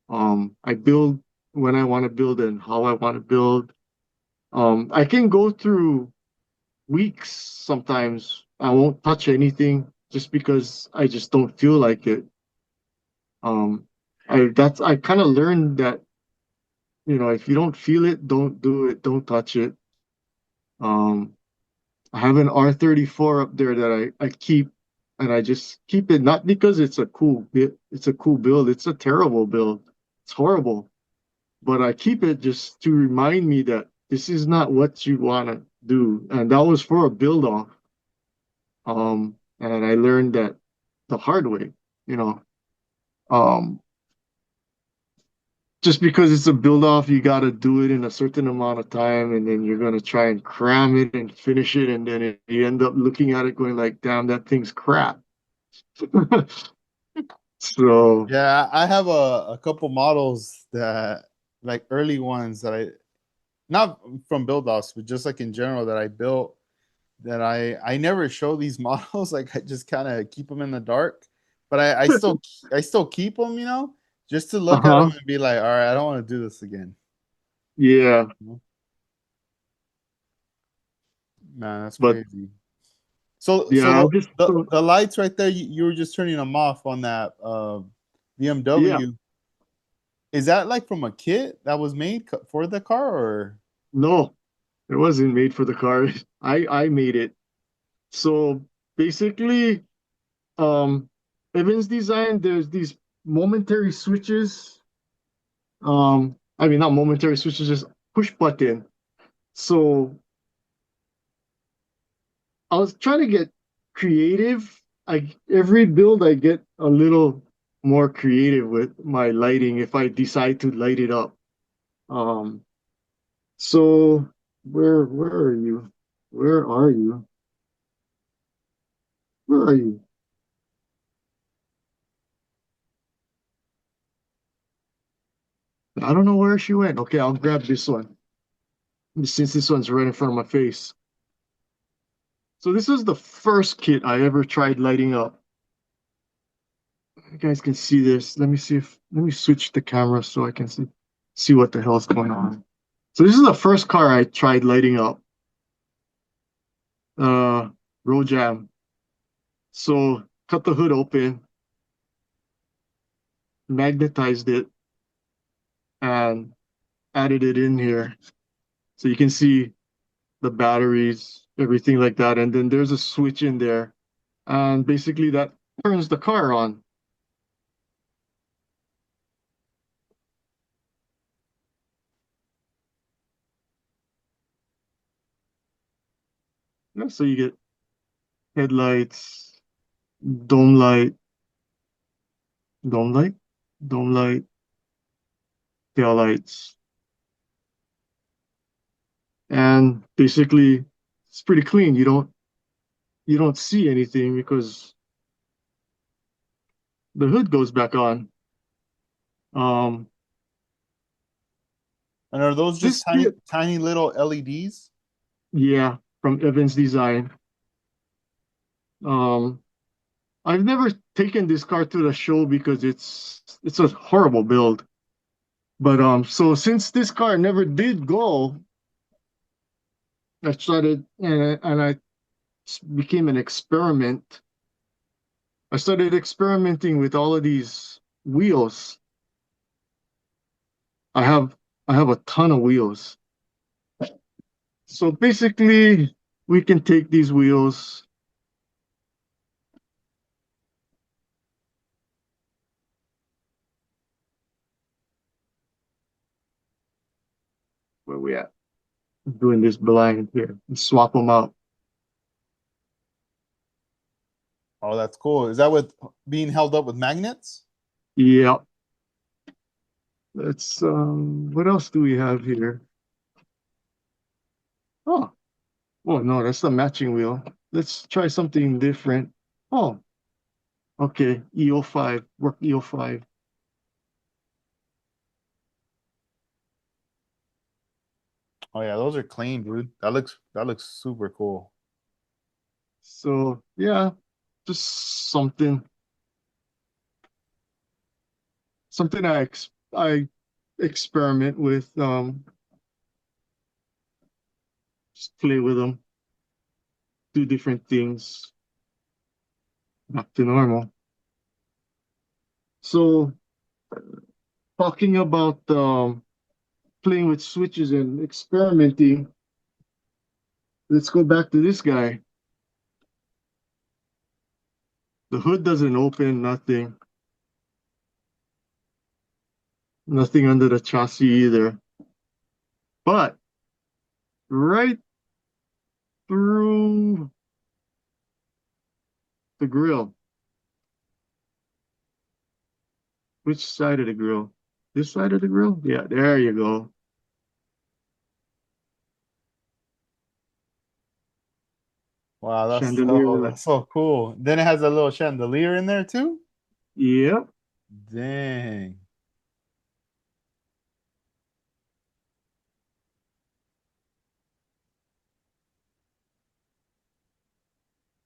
B: I build when I want to build and how I want to build. I can go through weeks sometimes. I won't touch anything just because I just don't feel like it. Um, I kind of learned that, if you don't feel it, don't do it, don't touch it. Um, I have an R34 up there that I keep, and I just keep it not because it's a cool build. It's a terrible build. It's horrible, but I keep it just to remind me that this is not what you want to do. And that was for a build off. And I learned that the hard way, you know. Um, just because it's a build off, you got to do it in a certain amount of time, and then you're gonna try and cram it and finish it, and then you end up looking at it going like, "Damn, that thing's crap." So,
A: Yeah, I have a couple models that like early ones that I not from build offs, but just like in general that I built that I never show these models. Like I just kind of keep them in the dark, but I still keep them, just to look at them
B: uh-huh,
A: and be like, all right, I don't want to do this again.
B: yeah,
A: You know? Man, that's
B: but
A: crazy. So
B: yeah, I
A: the
B: just
A: the,
B: so
A: the lights right there, you were just turning them off on that
B: yeah,
A: BMW. Is that like from a kit that was made for the car, or?
B: no, it wasn't made for the car. I made it. So basically, um, Evan's design, there's these momentary switches. I mean, not momentary switches, just push button. So I was trying to get creative. Every build I get a little. more creative with my lighting if I decide to light it up. Um, so where are you? Where are you? Where are you? I don't know where she went. Okay, I'll grab this one since this one's right in front of my face. So this is the first kit I ever tried lighting up. You guys can see this. Let me switch the camera so I can see what the hell's going on. So this is the first car I tried lighting up. Uh, road jam. So cut the hood open, magnetized it, and added it in here. So you can see the batteries, everything like that. And then there's a switch in there. And basically that turns the car on. Yeah, so you get headlights, dome light, dome light, dome light, tail lights. And basically it's pretty clean. You don't see anything because the hood goes back on. Um,
A: And are those just
B: this
A: tiny,
B: kit,
A: tiny little LEDs?
B: yeah, from Evans Design. Um, I've never taken this car to the show because it's a horrible build. But so since this car never did go, I started and I became an experiment. I started experimenting with all of these wheels. I have I have a ton of wheels. So basically, we can take these wheels. Where we at? Doing this blind here. Swap them out.
A: Oh, that's cool. Is that with being held up with magnets?
B: Yeah. Let's what else do we have here? Oh, oh no, that's the matching wheel. Let's try something different. Oh, okay. EO5. Work EO5.
A: Oh yeah, those are clean, dude. That looks super cool.
B: So yeah, just something I experiment with, just play with them, do different things, back to normal. So talking about playing with switches and experimenting, let's go back to this guy. The hood doesn't open, nothing under the chassis either. But right through the grill, which side of the grill? This side of the grill? Yeah, there you go.
A: Wow,
B: Chandelier light.
A: that's so cool. Then it has a little chandelier in there too.
B: Yep.
A: Dang.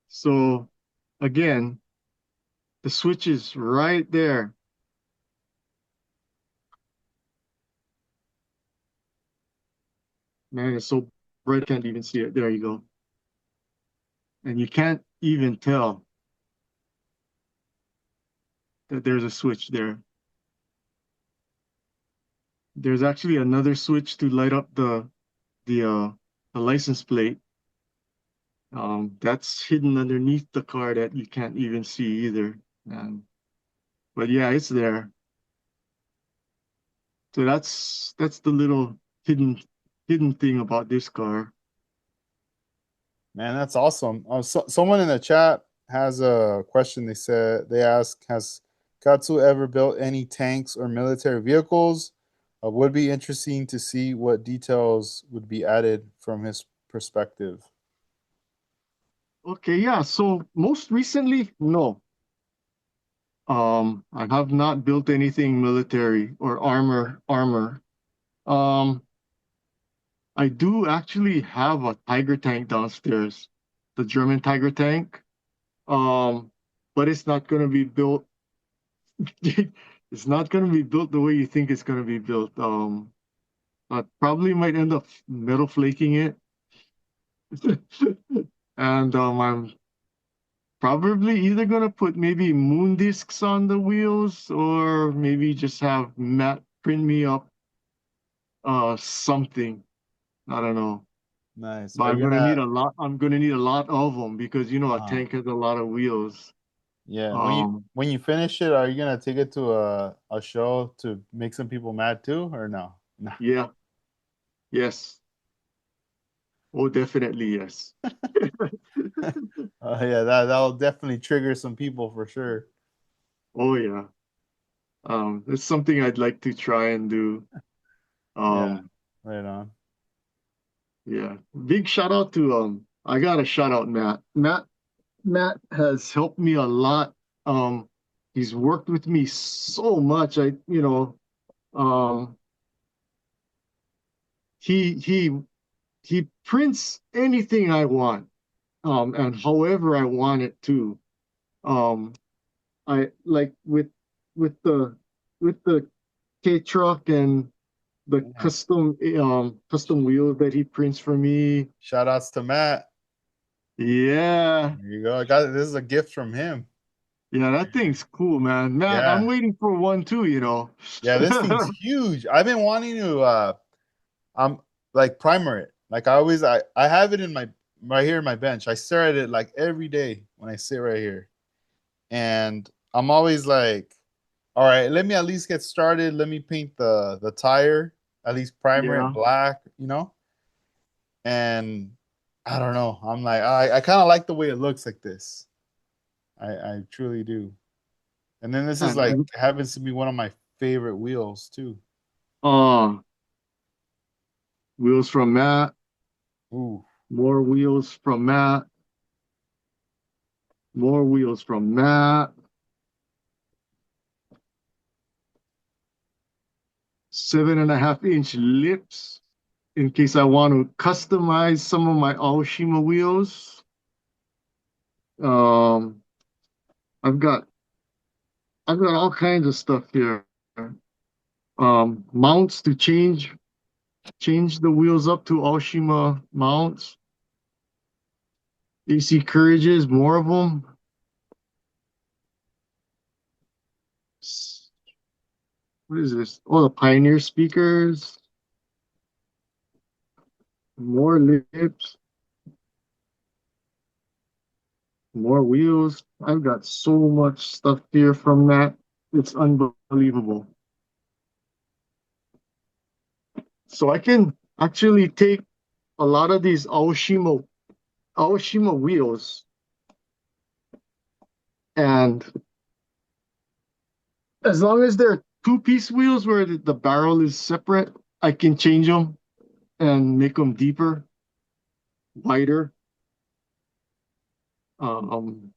B: So again, the switch is right there. Man, it's so bright, I can't even see it. There you go. And you can't even tell that there's a switch there. There's actually another switch to light up the the license plate. That's hidden underneath the car that you can't even see either. But yeah, it's there. So that's the little hidden thing about this car.
A: Man, that's awesome. Someone in the chat has a question. They said they ask, has Katsu ever built any tanks or military vehicles? Would be interesting to see what details would be added from his perspective.
B: Okay, yeah. So most recently, no. I have not built anything military or armor. Um, I do actually have a Tiger tank downstairs, the German Tiger tank. Um, but it's not gonna be built. It's not gonna be built the way you think it's gonna be built. I probably might end up metal flaking it, and I'm probably either gonna put maybe moon discs on the wheels, or maybe just have Matt print me up something. I don't know.
A: Nice.
B: But
A: Are
B: I'm
A: you
B: gonna need
A: gonna?
B: a lot. I'm gonna need a lot of them because a
A: Uh,
B: tank has a lot of wheels.
A: yeah.
B: Um,
A: When you finish it, are you gonna take it to a show to make some people mad too, or no? No.
B: yeah, yes. Oh, definitely yes.
A: Yeah, that'll definitely trigger some people for sure.
B: Oh yeah. It's something I'd like to try and do.
A: Yeah.
B: Um,
A: Right on.
B: yeah. Big shout out to I gotta shout out Matt. Matt has helped me a lot. Um, he's worked with me so much. Um, he he prints anything I want, and however I want it to. Um, I like with the with the K truck and the
A: Yeah.
B: custom wheels that he prints for me.
A: Shout outs to Matt.
B: Yeah,
A: There you go. I got this is a gift from him.
B: yeah, that thing's cool, man. Matt, I'm
A: Yeah.
B: waiting for one too.
A: Yeah, this thing's huge. I've been wanting to I'm like primer it. Like I have it in my right here in my bench. I stare at it like every day when I sit right here. And I'm always like, all right, let me at least get started. Let me paint the tire, at least primer it
B: Yeah.
A: black, you know? And I don't know. I'm like, I kind of like the way it looks like this. I truly do. And then this is
B: And
A: like happens to be one of my favorite wheels too.
B: wheels from Matt,
A: Ooh.
B: more wheels from Matt, more wheels from Matt. 7.5-inch lips in case I want to customize some of my Aoshima wheels. Um, I've got I've got all kinds of stuff here. Mounts to change the wheels up to Aoshima mounts. AC Courage's, more of them. What is this? Oh, the Pioneer speakers, more lips, more wheels. I've got so much stuff here from that. It's unbelievable. So I can actually take a lot of these Aoshima wheels, and as long as they're two-piece wheels where the barrel is separate, I can change them and make them deeper, wider. Um,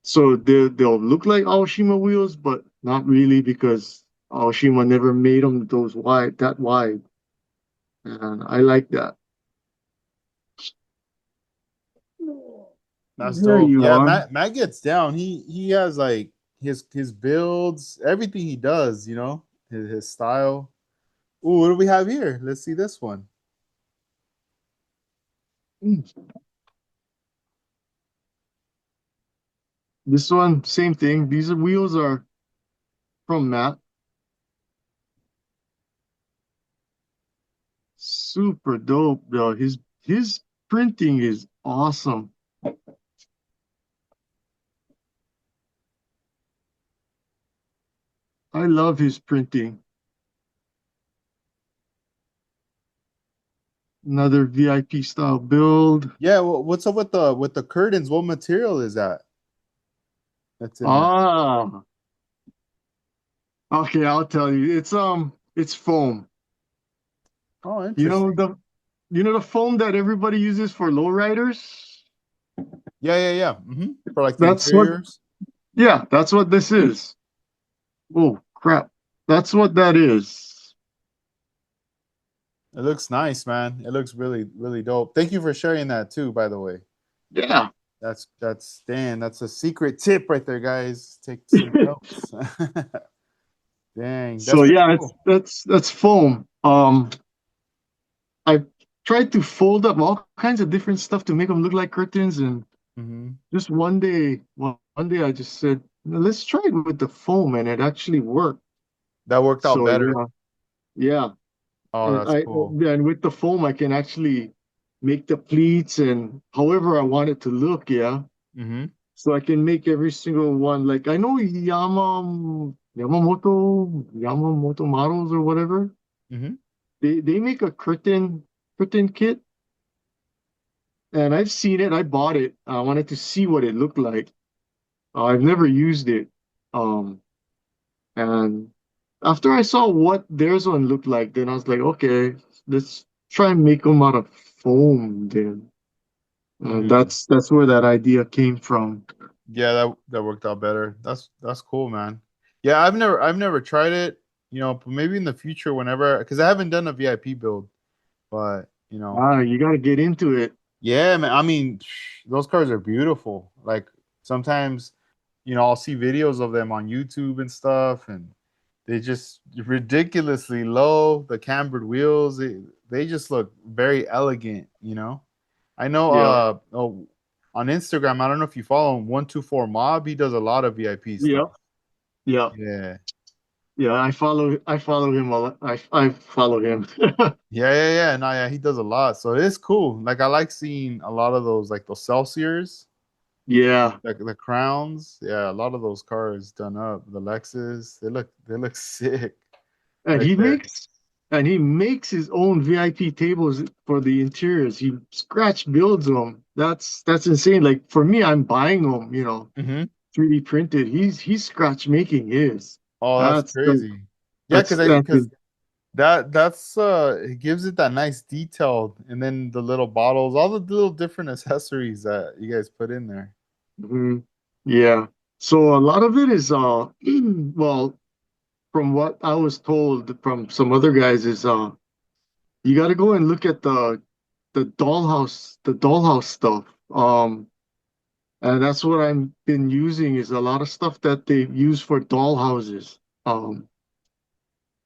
B: so they'll look like Aoshima wheels, but not really because Aoshima never made them that wide, and I like that.
A: That's
B: There
A: dope.
B: you
A: Yeah,
B: are.
A: Matt gets down. He has like his builds, everything he does, you know, his style. Ooh, what do we have here? Let's see this one.
B: This one, same thing. These wheels are from Matt. Super dope, though. His printing is awesome. I love his printing. Another VIP style build.
A: Yeah, what's up with the curtains? What material is that? That's in there.
B: Ah, Okay, I'll tell you. It's foam.
A: Oh,
B: You know
A: interesting.
B: the you know the foam that everybody uses for lowriders?
A: Yeah, yeah, yeah. For like the
B: That's what
A: interiors.
B: yeah, that's what this is. Oh crap. That's what that is.
A: It looks nice, man. It looks really, really dope. Thank you for sharing that too, by the way.
B: Yeah.
A: That's Dan. That's a secret tip right there, guys. Take some notes. Dang, that's
B: So
A: pretty
B: yeah, it's
A: cool.
B: that's foam. I tried to fold up all kinds of different stuff to make them look like curtains, and
A: hmm
B: just one day I just said, let's try it with the foam, and it actually worked.
A: That worked out
B: So
A: better.
B: yeah, yeah,
A: Oh,
B: and
A: that's
B: I
A: cool.
B: yeah, and with the foam, I can actually make the pleats and however I want it to look. Yeah,
A: hmm
B: so I can make every single one. Like I know Yamamoto models or whatever.
A: hmm
B: They make a curtain kit, and I've seen it. I bought it. I wanted to see what it looked like. I've never used it. Um, and after I saw what theirs one looked like, then I was like, okay, let's try and make them out of foam then. And
A: hmm
B: that's where that idea came from.
A: Yeah, that worked out better. That's cool, man. Yeah, I've never tried it. But maybe in the future, whenever, because I haven't done a VIP build, but
B: You got to get into it.
A: yeah, man. I mean, those cars are beautiful. Like sometimes, I'll see videos of them on YouTube and stuff, and they just ridiculously low. The cambered wheels, they just look very elegant. I know
B: Yeah,
A: on Instagram, I don't know if you follow him, 124 Mob, he does a lot of VIP
B: yeah,
A: stuff.
B: yeah,
A: Yeah.
B: yeah. I follow him a lot. I follow him.
A: Yeah, yeah, yeah. No, yeah, he does a lot. So it's cool. Like I like seeing a lot of those, like those Celsiors.
B: Yeah,
A: Like the crowns, yeah, a lot of those cars done up. The Lexus, they look sick
B: and
A: right there.
B: he makes his own VIP tables for the interiors. He scratch builds them. That's insane. Like for me, I'm buying them. 3D printed. He's scratch making his.
A: Oh, that's
B: That's the
A: crazy. Yeah, because I
B: that's
A: because that's it gives it that nice detail, and then the little bottles, all the little different accessories that you guys put in there.
B: mhm. Yeah. So a lot of it is well, from what I was told from some other guys is you got to go and look at the dollhouse stuff. And that's what I've been using is a lot of stuff that they use for dollhouses.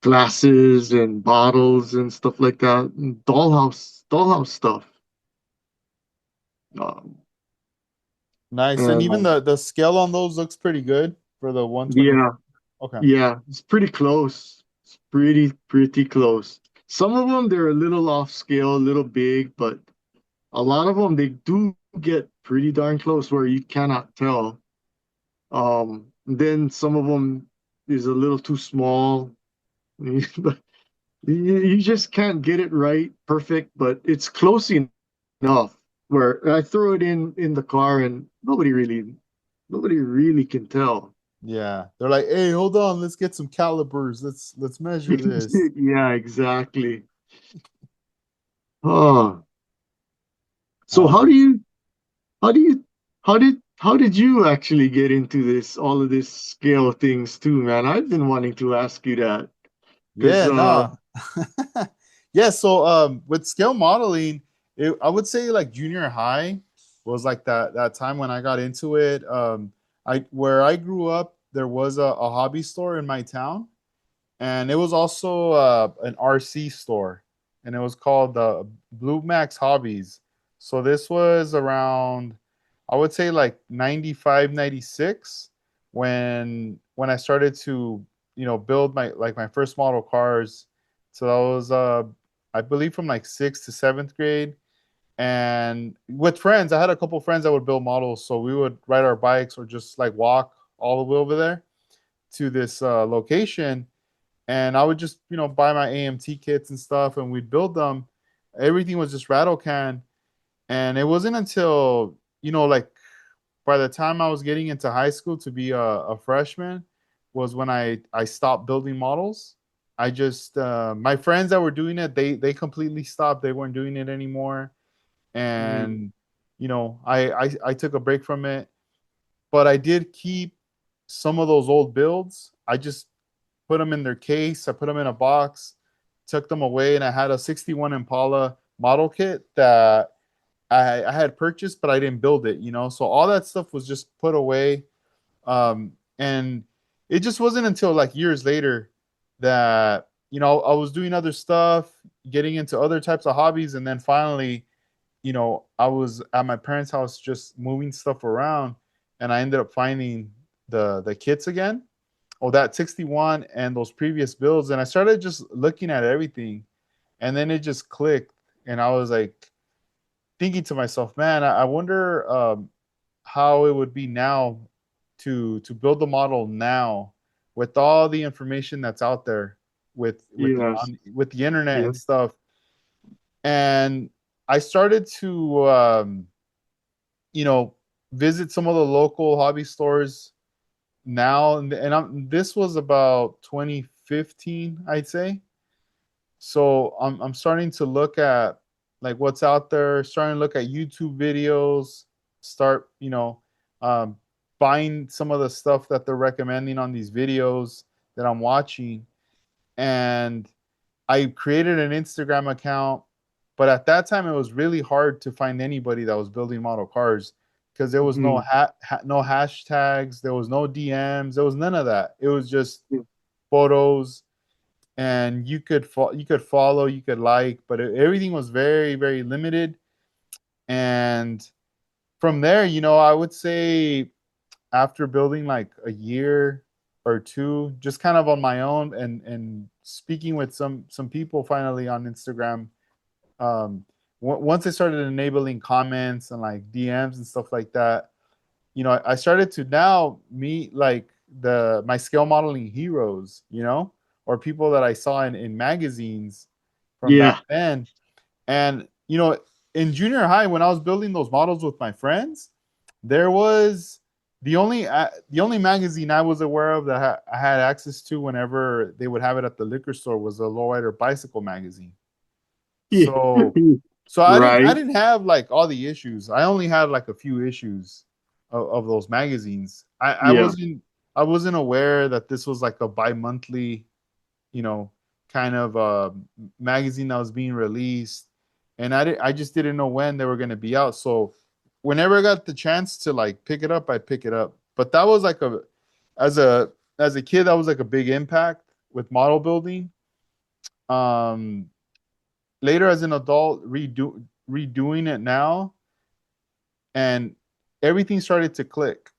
B: Glasses and bottles and stuff like that. And dollhouse stuff. Um,
A: Nice, and
B: and
A: even the scale on those looks pretty good for the 120.
B: yeah,
A: Okay.
B: yeah, it's pretty close. It's pretty close. Some of them they're a little off scale, a little big, but a lot of them they do get pretty darn close where you cannot tell. Then some of them is a little too small. But you just can't get it right perfect, but it's close enough where I throw it in the car and nobody really can tell.
A: Yeah, they're like, hey, hold on, let's get some calipers. Let's measure this.
B: Yeah, exactly. Oh, so
A: Oh,
B: how do
A: man.
B: you how do you how did you actually get into this all of this scale things too, man? I've been wanting to ask you that because
A: Yeah, nah. Yeah, so with scale modeling, I would say like junior high was like that time when I got into it. I where I grew up, there was a hobby store in my town, and it was also an RC store, and it was called Blue Max Hobbies. So this was around, I would say like 95, 96, when I started to build my first model cars. So that was I believe from like sixth to seventh grade, and with friends, I had a couple friends that would build models, so we would ride our bikes or just like walk all the way over there to this location, and I would just buy my AMT kits and stuff, and we'd build them. Everything was just rattle can, and it wasn't until like by the time I was getting into high school to be a freshman, was when I stopped building models. I just my friends that were doing it, they completely stopped. They weren't doing it anymore,
B: Mm.
A: and I took a break from it. But I did keep some of those old builds. I just put them in their case. I put them in a box, took them away, and I had a '61 Impala model kit that I had purchased, but I didn't build it. So all that stuff was just put away. And it just wasn't until like years later that I was doing other stuff, getting into other types of hobbies, and then finally, I was at my parents' house just moving stuff around, and I ended up finding the kits again. Oh, that 61 and those previous builds, and I started just looking at everything, and then it just clicked, and I was like thinking to myself, man, I wonder how it would be now to build the model now with all the information that's out there
B: Yes.
A: with the internet
B: Yeah.
A: and stuff. And I started to you know visit some of the local hobby stores now, and this was about 2015, I'd say. So I'm starting to look at like what's out there, starting to look at YouTube videos, start, um, buying some of the stuff that they're recommending on these videos that I'm watching. And I created an Instagram account, but at that time it was really hard to find anybody that was building model cars because there was no
B: Mhm.
A: no hashtags, there was no DMs, there was none of that. It was just photos, and you could follow, you could like, but everything was very, very limited. And from there, I would say after building like a year or two, just kind of on my own, and speaking with some people finally on Instagram, um, once I started enabling comments and like DMs and stuff like that, I started to now meet like the my scale modeling heroes, or people that I saw in magazines from back
B: Yeah.
A: then. And in junior high, when I was building those models with my friends, there was the only magazine I was aware of that I had access to whenever they would have it at the liquor store was the Lowrider Bicycle magazine.
B: Yeah.
A: So so I didn't
B: Right.
A: I didn't have like all the issues. I only had like a few issues of those magazines.
B: Yeah.
A: I wasn't aware that this was like a bi-monthly, you know, kind of magazine that was being released, and I just didn't know when they were going to be out. So whenever I got the chance to like pick it up, I'd pick it up. But that was like as a as a kid, that was like a big impact with model building. Um, Later as an adult, redoing it now, and everything started to click.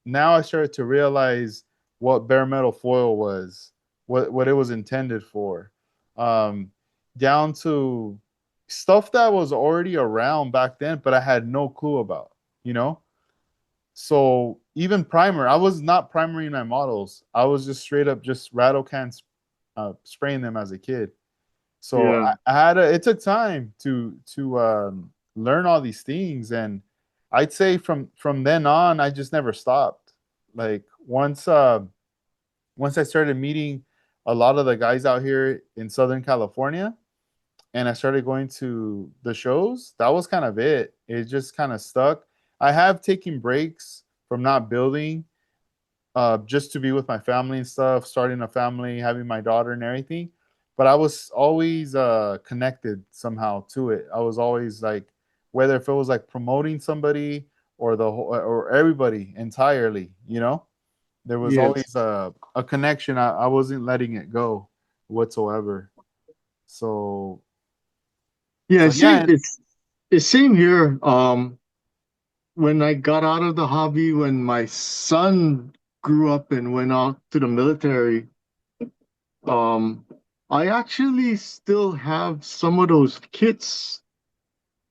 A: Now I started to realize what bare metal foil was, what it was intended for, um, down to stuff that was already around back then, but I had no clue about, you know. So even primer, I was not primering my models. I was just straight up just rattle cans, spraying them as a kid. So
B: Yeah.
A: I had it took time to learn all these things, and I'd say from then on, I just never stopped. Like once I started meeting a lot of the guys out here in Southern California, and I started going to the shows, that was kind of it. It just kind of stuck. I have taken breaks from not building, just to be with my family and stuff, starting a family, having my daughter and everything. But I was always connected somehow to it. I was always like, whether if it was like promoting somebody or the whole, or everybody entirely, there was
B: Yes.
A: always a connection. I wasn't letting it go whatsoever. So
B: Yeah,
A: so yeah,
B: same. It's same here. When I got out of the hobby, when my son grew up and went out to the military, um, I actually still have some of those kits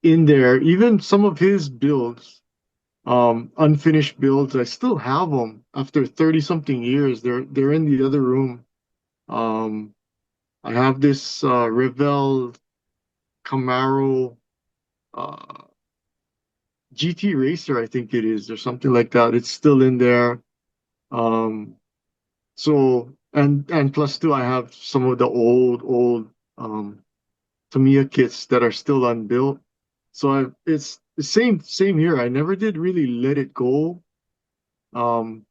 B: in there, even some of his builds, unfinished builds. I still have them after 30 something years. They're in the other room. Um, I have this Revell Camaro uh, GT Racer, I think it is, or something like that. It's still in there. Um, So and plus two, I have some of the old um Tamiya kits that are still unbuilt. So it's the same here. I never did really let it go. Um,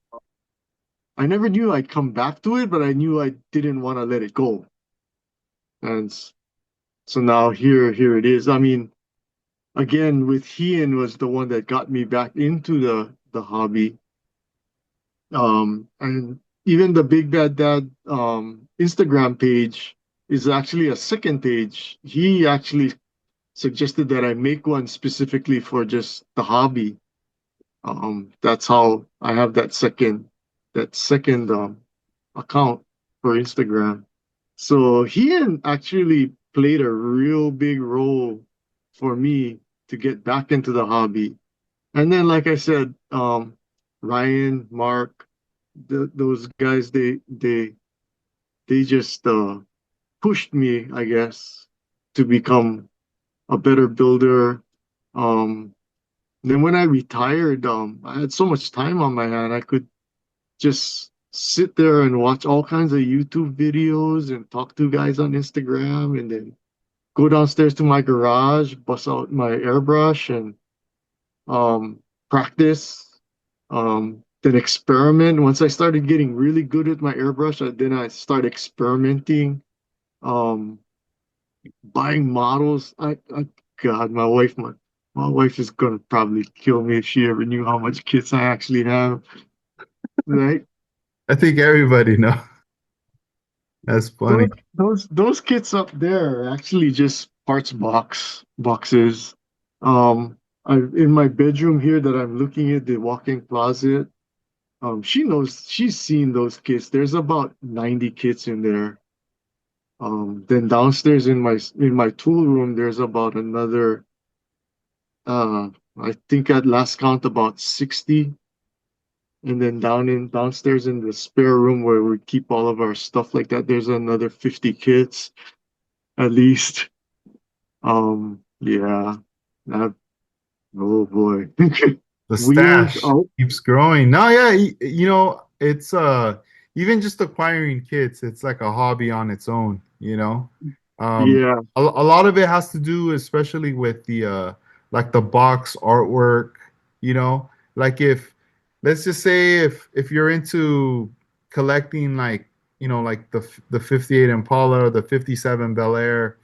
B: I never knew I'd come back to it, but I knew I didn't want to let it go. And so now here it is. I mean, again, with Ian was the one that got me back into the hobby. And even the Big Bad Dad Instagram page is actually a second page. He actually suggested that I make one specifically for just the hobby. That's how I have that second account for Instagram. So he actually played a real big role for me to get back into the hobby. And then, like I said, Ryan, Mark, those guys, they just pushed me, I guess, to become a better builder. Um, then when I retired, I had so much time on my hand. I could just sit there and watch all kinds of YouTube videos and talk to guys on Instagram, and then go downstairs to my garage, bust out my airbrush, and um, practice. Then experiment. Once I started getting really good at my airbrush, then I started experimenting, um, buying models. God, my wife is gonna probably kill me if she ever knew how much kits I actually have. Right?
A: I think everybody know. That's funny.
B: Those kits up there are actually just boxes. In my bedroom here that I'm looking at the walk-in closet. She's seen those kits. There's about 90 kits in there. Then downstairs in my tool room, there's about another I think at last count about 60. And then downstairs in the spare room where we keep all of our stuff like that, there's another 50 kits at least. Yeah. That, oh boy.
A: The
B: Wheels.
A: stash
B: Oh,
A: keeps growing. No, yeah, it's even just acquiring kits, it's like a hobby on its own, you know.
B: yeah.
A: A lot of it has to do especially with the like the box artwork, you know. Like if let's just say if you're into collecting like, like the 58 Impala or the 57 Bel Air,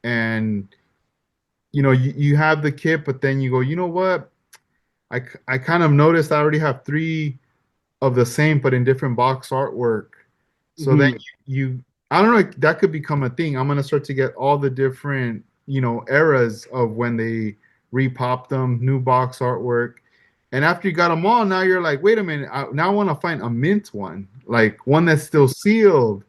A: and you have the kit, but then you go, you know what? I kind of noticed I already have three of the same, but in different box artwork. So then
B: Mhm.
A: I don't know, that could become a thing. I'm gonna start to get all the different, eras of when they repop them, new box artwork. And after you got them all, now you're like, wait a minute, now I want to find a mint one, like one that's still sealed,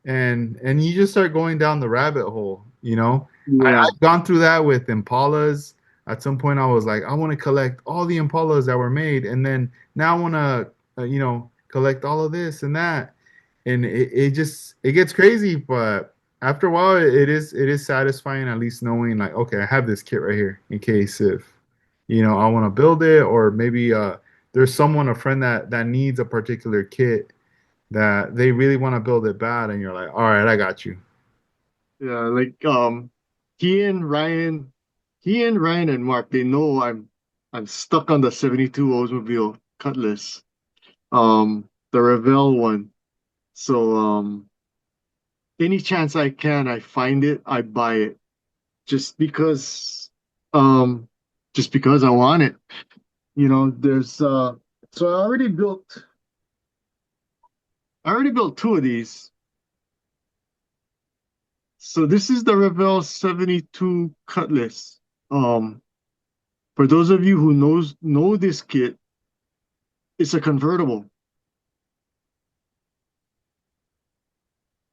A: and you just start going down the rabbit hole,
B: Yeah.
A: I've gone through that with Impalas. At some point I was like, I want to collect all the Impalas that were made, and then now I want to collect all of this and that, and it gets crazy, but after a while it is satisfying, at least knowing like, okay, I have this kit right here in case if I want to build it, or maybe there's someone, a friend that needs a particular kit that they really want to build it bad, and you're like, all right, I got you.
B: Yeah, like he and Ryan, and Mark, they know I'm stuck on the 72 Oldsmobile Cutlass, the Revell one. So any chance I can, I find it, I buy it just because um just because I want it. There's so I already built two of these. So this is the Revell 72 Cutlass. Um For those of you who know this kit, it's a convertible,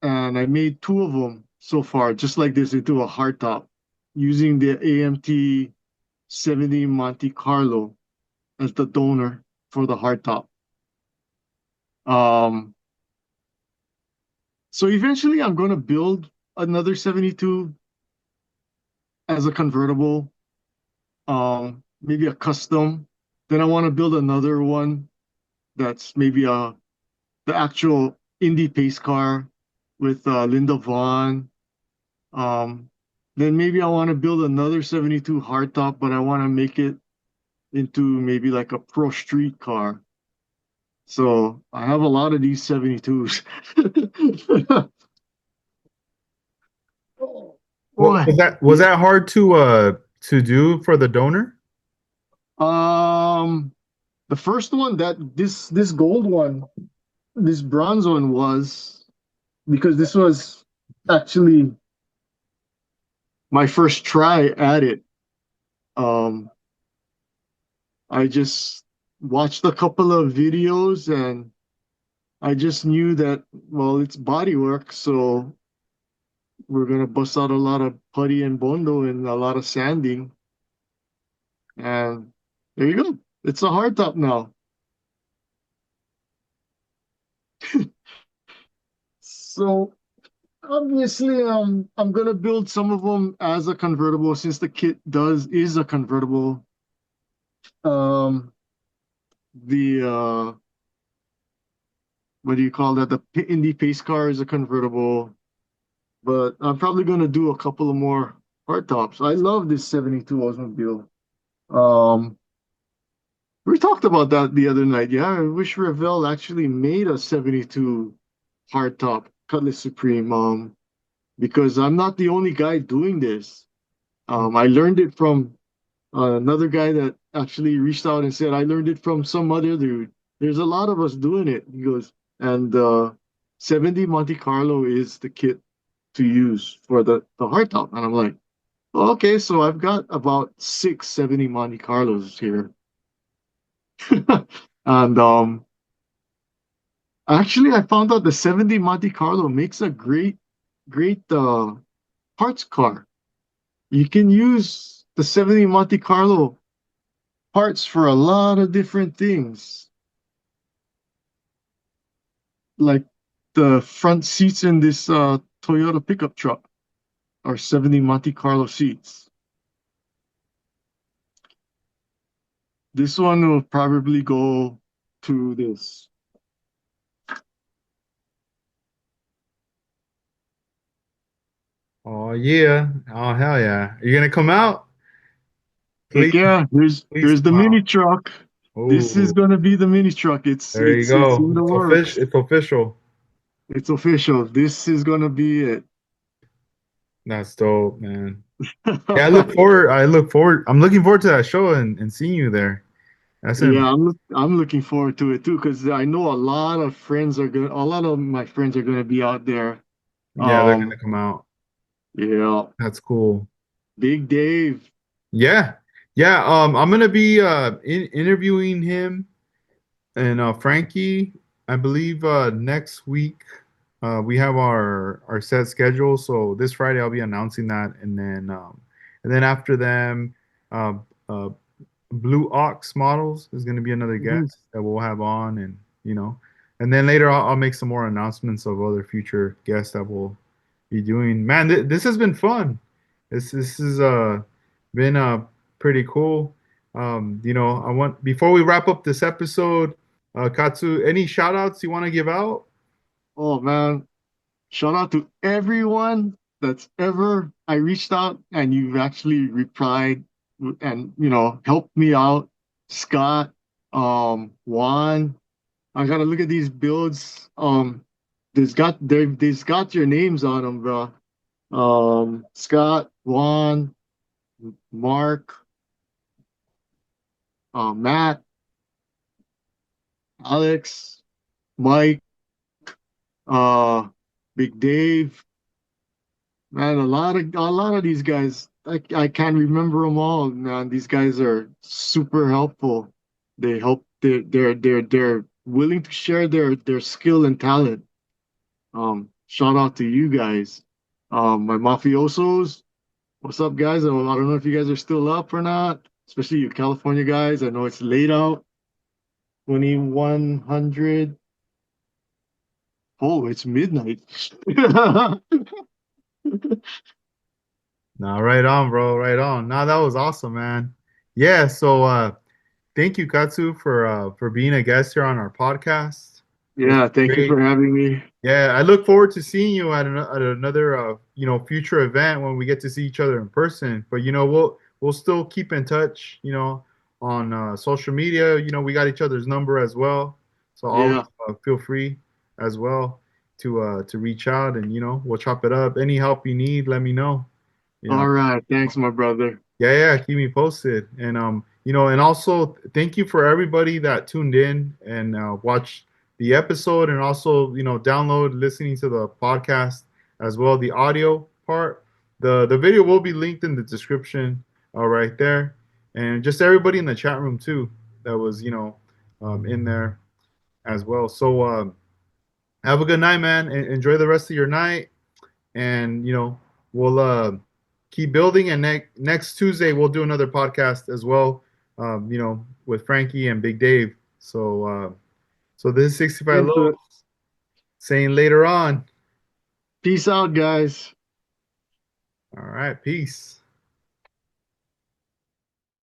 B: and I made two of them so far, just like this, into a hardtop, using the AMT 70 Monte Carlo as the donor for the hardtop. Um, so eventually, I'm going to build another 72 as a convertible, maybe a custom. Then I want to build another one that's maybe the actual. indie pace car with Linda Vaughn. Um, then maybe I want to build another 72 hardtop, but I want to make it into maybe like a pro street car. So I have a lot of these 72s.
A: What
B: Boy.
A: was that hard to do for the donor?
B: Um, the first one that this gold one, this bronze one was because this was actually my first try at it. Um, I just watched a couple of videos and I just knew that, well, it's body work, so we're gonna bust out a lot of putty and bondo and a lot of sanding. And there you go. It's a hardtop now. So obviously, I'm gonna build some of them as a convertible since the kit does is a convertible. Um, the what do you call that? The Indy pace car is a convertible, but I'm probably gonna do a couple of more hardtops. I love this 72 Oldsmobile. Um, we talked about that the other night. Yeah, I wish Revell actually made a 72 hardtop Cutlass Supreme. Because I'm not the only guy doing this. I learned it from another guy that actually reached out and said, I learned it from some other dude. There's a lot of us doing it. He goes, and 70 Monte Carlo is the kit to use for the hardtop. And I'm like, oh, okay, so I've got about 670 Monte Carlos here. And actually, I found out the 70 Monte Carlo makes a great parts car. You can use the 70 Monte Carlo parts for a lot of different things, like the front seats in this Toyota pickup truck are 70 Monte Carlo seats. This one will probably go to this.
A: Oh yeah. Oh hell yeah. Are you gonna come out?
B: Heck
A: Please,
B: yeah,
A: please
B: here's the
A: come
B: mini
A: out.
B: truck. This is
A: Oh,
B: gonna be the mini truck. It's
A: there you
B: it's it's
A: go.
B: in the
A: It's official.
B: works.
A: It's official.
B: It's official. This is gonna be it.
A: That's dope, man. Yeah, I look forward. I look forward. I'm looking forward to that show and seeing you there. That's in.
B: Yeah, I'm looking forward to it too because I know a lot of my friends are gonna be out there.
A: Yeah, they're
B: Um,
A: gonna come out.
B: yeah,
A: That's cool.
B: Big Dave.
A: Yeah, yeah. I'm gonna be interviewing him and Frankie. I believe next week we have our set schedule. So this Friday I'll be announcing that, and then after them, uh, uh, Blue Ox Models is gonna be another
B: Mhm.
A: guest that we'll have on, and you know, and then later I'll make some more announcements of other future guests that we'll be doing. Man, this has been fun. This has been pretty cool. You know, I want before we wrap up this episode, Katsu, any shout outs you want to give out?
B: Oh man, shout out to everyone that's ever I reached out and you've actually replied and helped me out. Scott, Juan. I gotta look at these builds. There's got your names on them, bro. Scott, Juan, Mark, Matt, Alex, Mike, uh, Big Dave, man, a lot of these guys, I can't remember them all, man. These guys are super helpful. They help. They're willing to share their skill and talent. Shout out to you guys. My mafiosos. What's up, guys? I don't know if you guys are still up or not, especially you California guys. I know it's late out. 2100. Oh, it's midnight.
A: No, right on, bro. Right on. No, that was awesome, man. Yeah. So, thank you, Katsu, for being a guest here on our podcast. This is
B: Yeah, thank you
A: great.
B: for having me.
A: Yeah, I look forward to seeing you at, at another future event when we get to see each other in person. But we'll still keep in touch, on social media. We got each other's number as well. So always
B: Yeah.
A: feel free as well to reach out, and we'll chop it up. Any help you need, let me know. You know.
B: All right. Thanks, my brother.
A: Yeah, yeah, keep me posted. And and also thank you for everybody that tuned in and watched the episode, and also, download listening to the podcast as well, the audio part. The video will be linked in the description right there. And just everybody in the chat room too that was, in there as well. So have a good night, man. Enjoy the rest of your night, and we'll keep building. And next Tuesday we'll do another podcast as well, with Frankie and Big Dave. So so this is 65
B: Into
A: Low
B: it.
A: saying later on.
B: Peace out, guys.
A: All right, peace.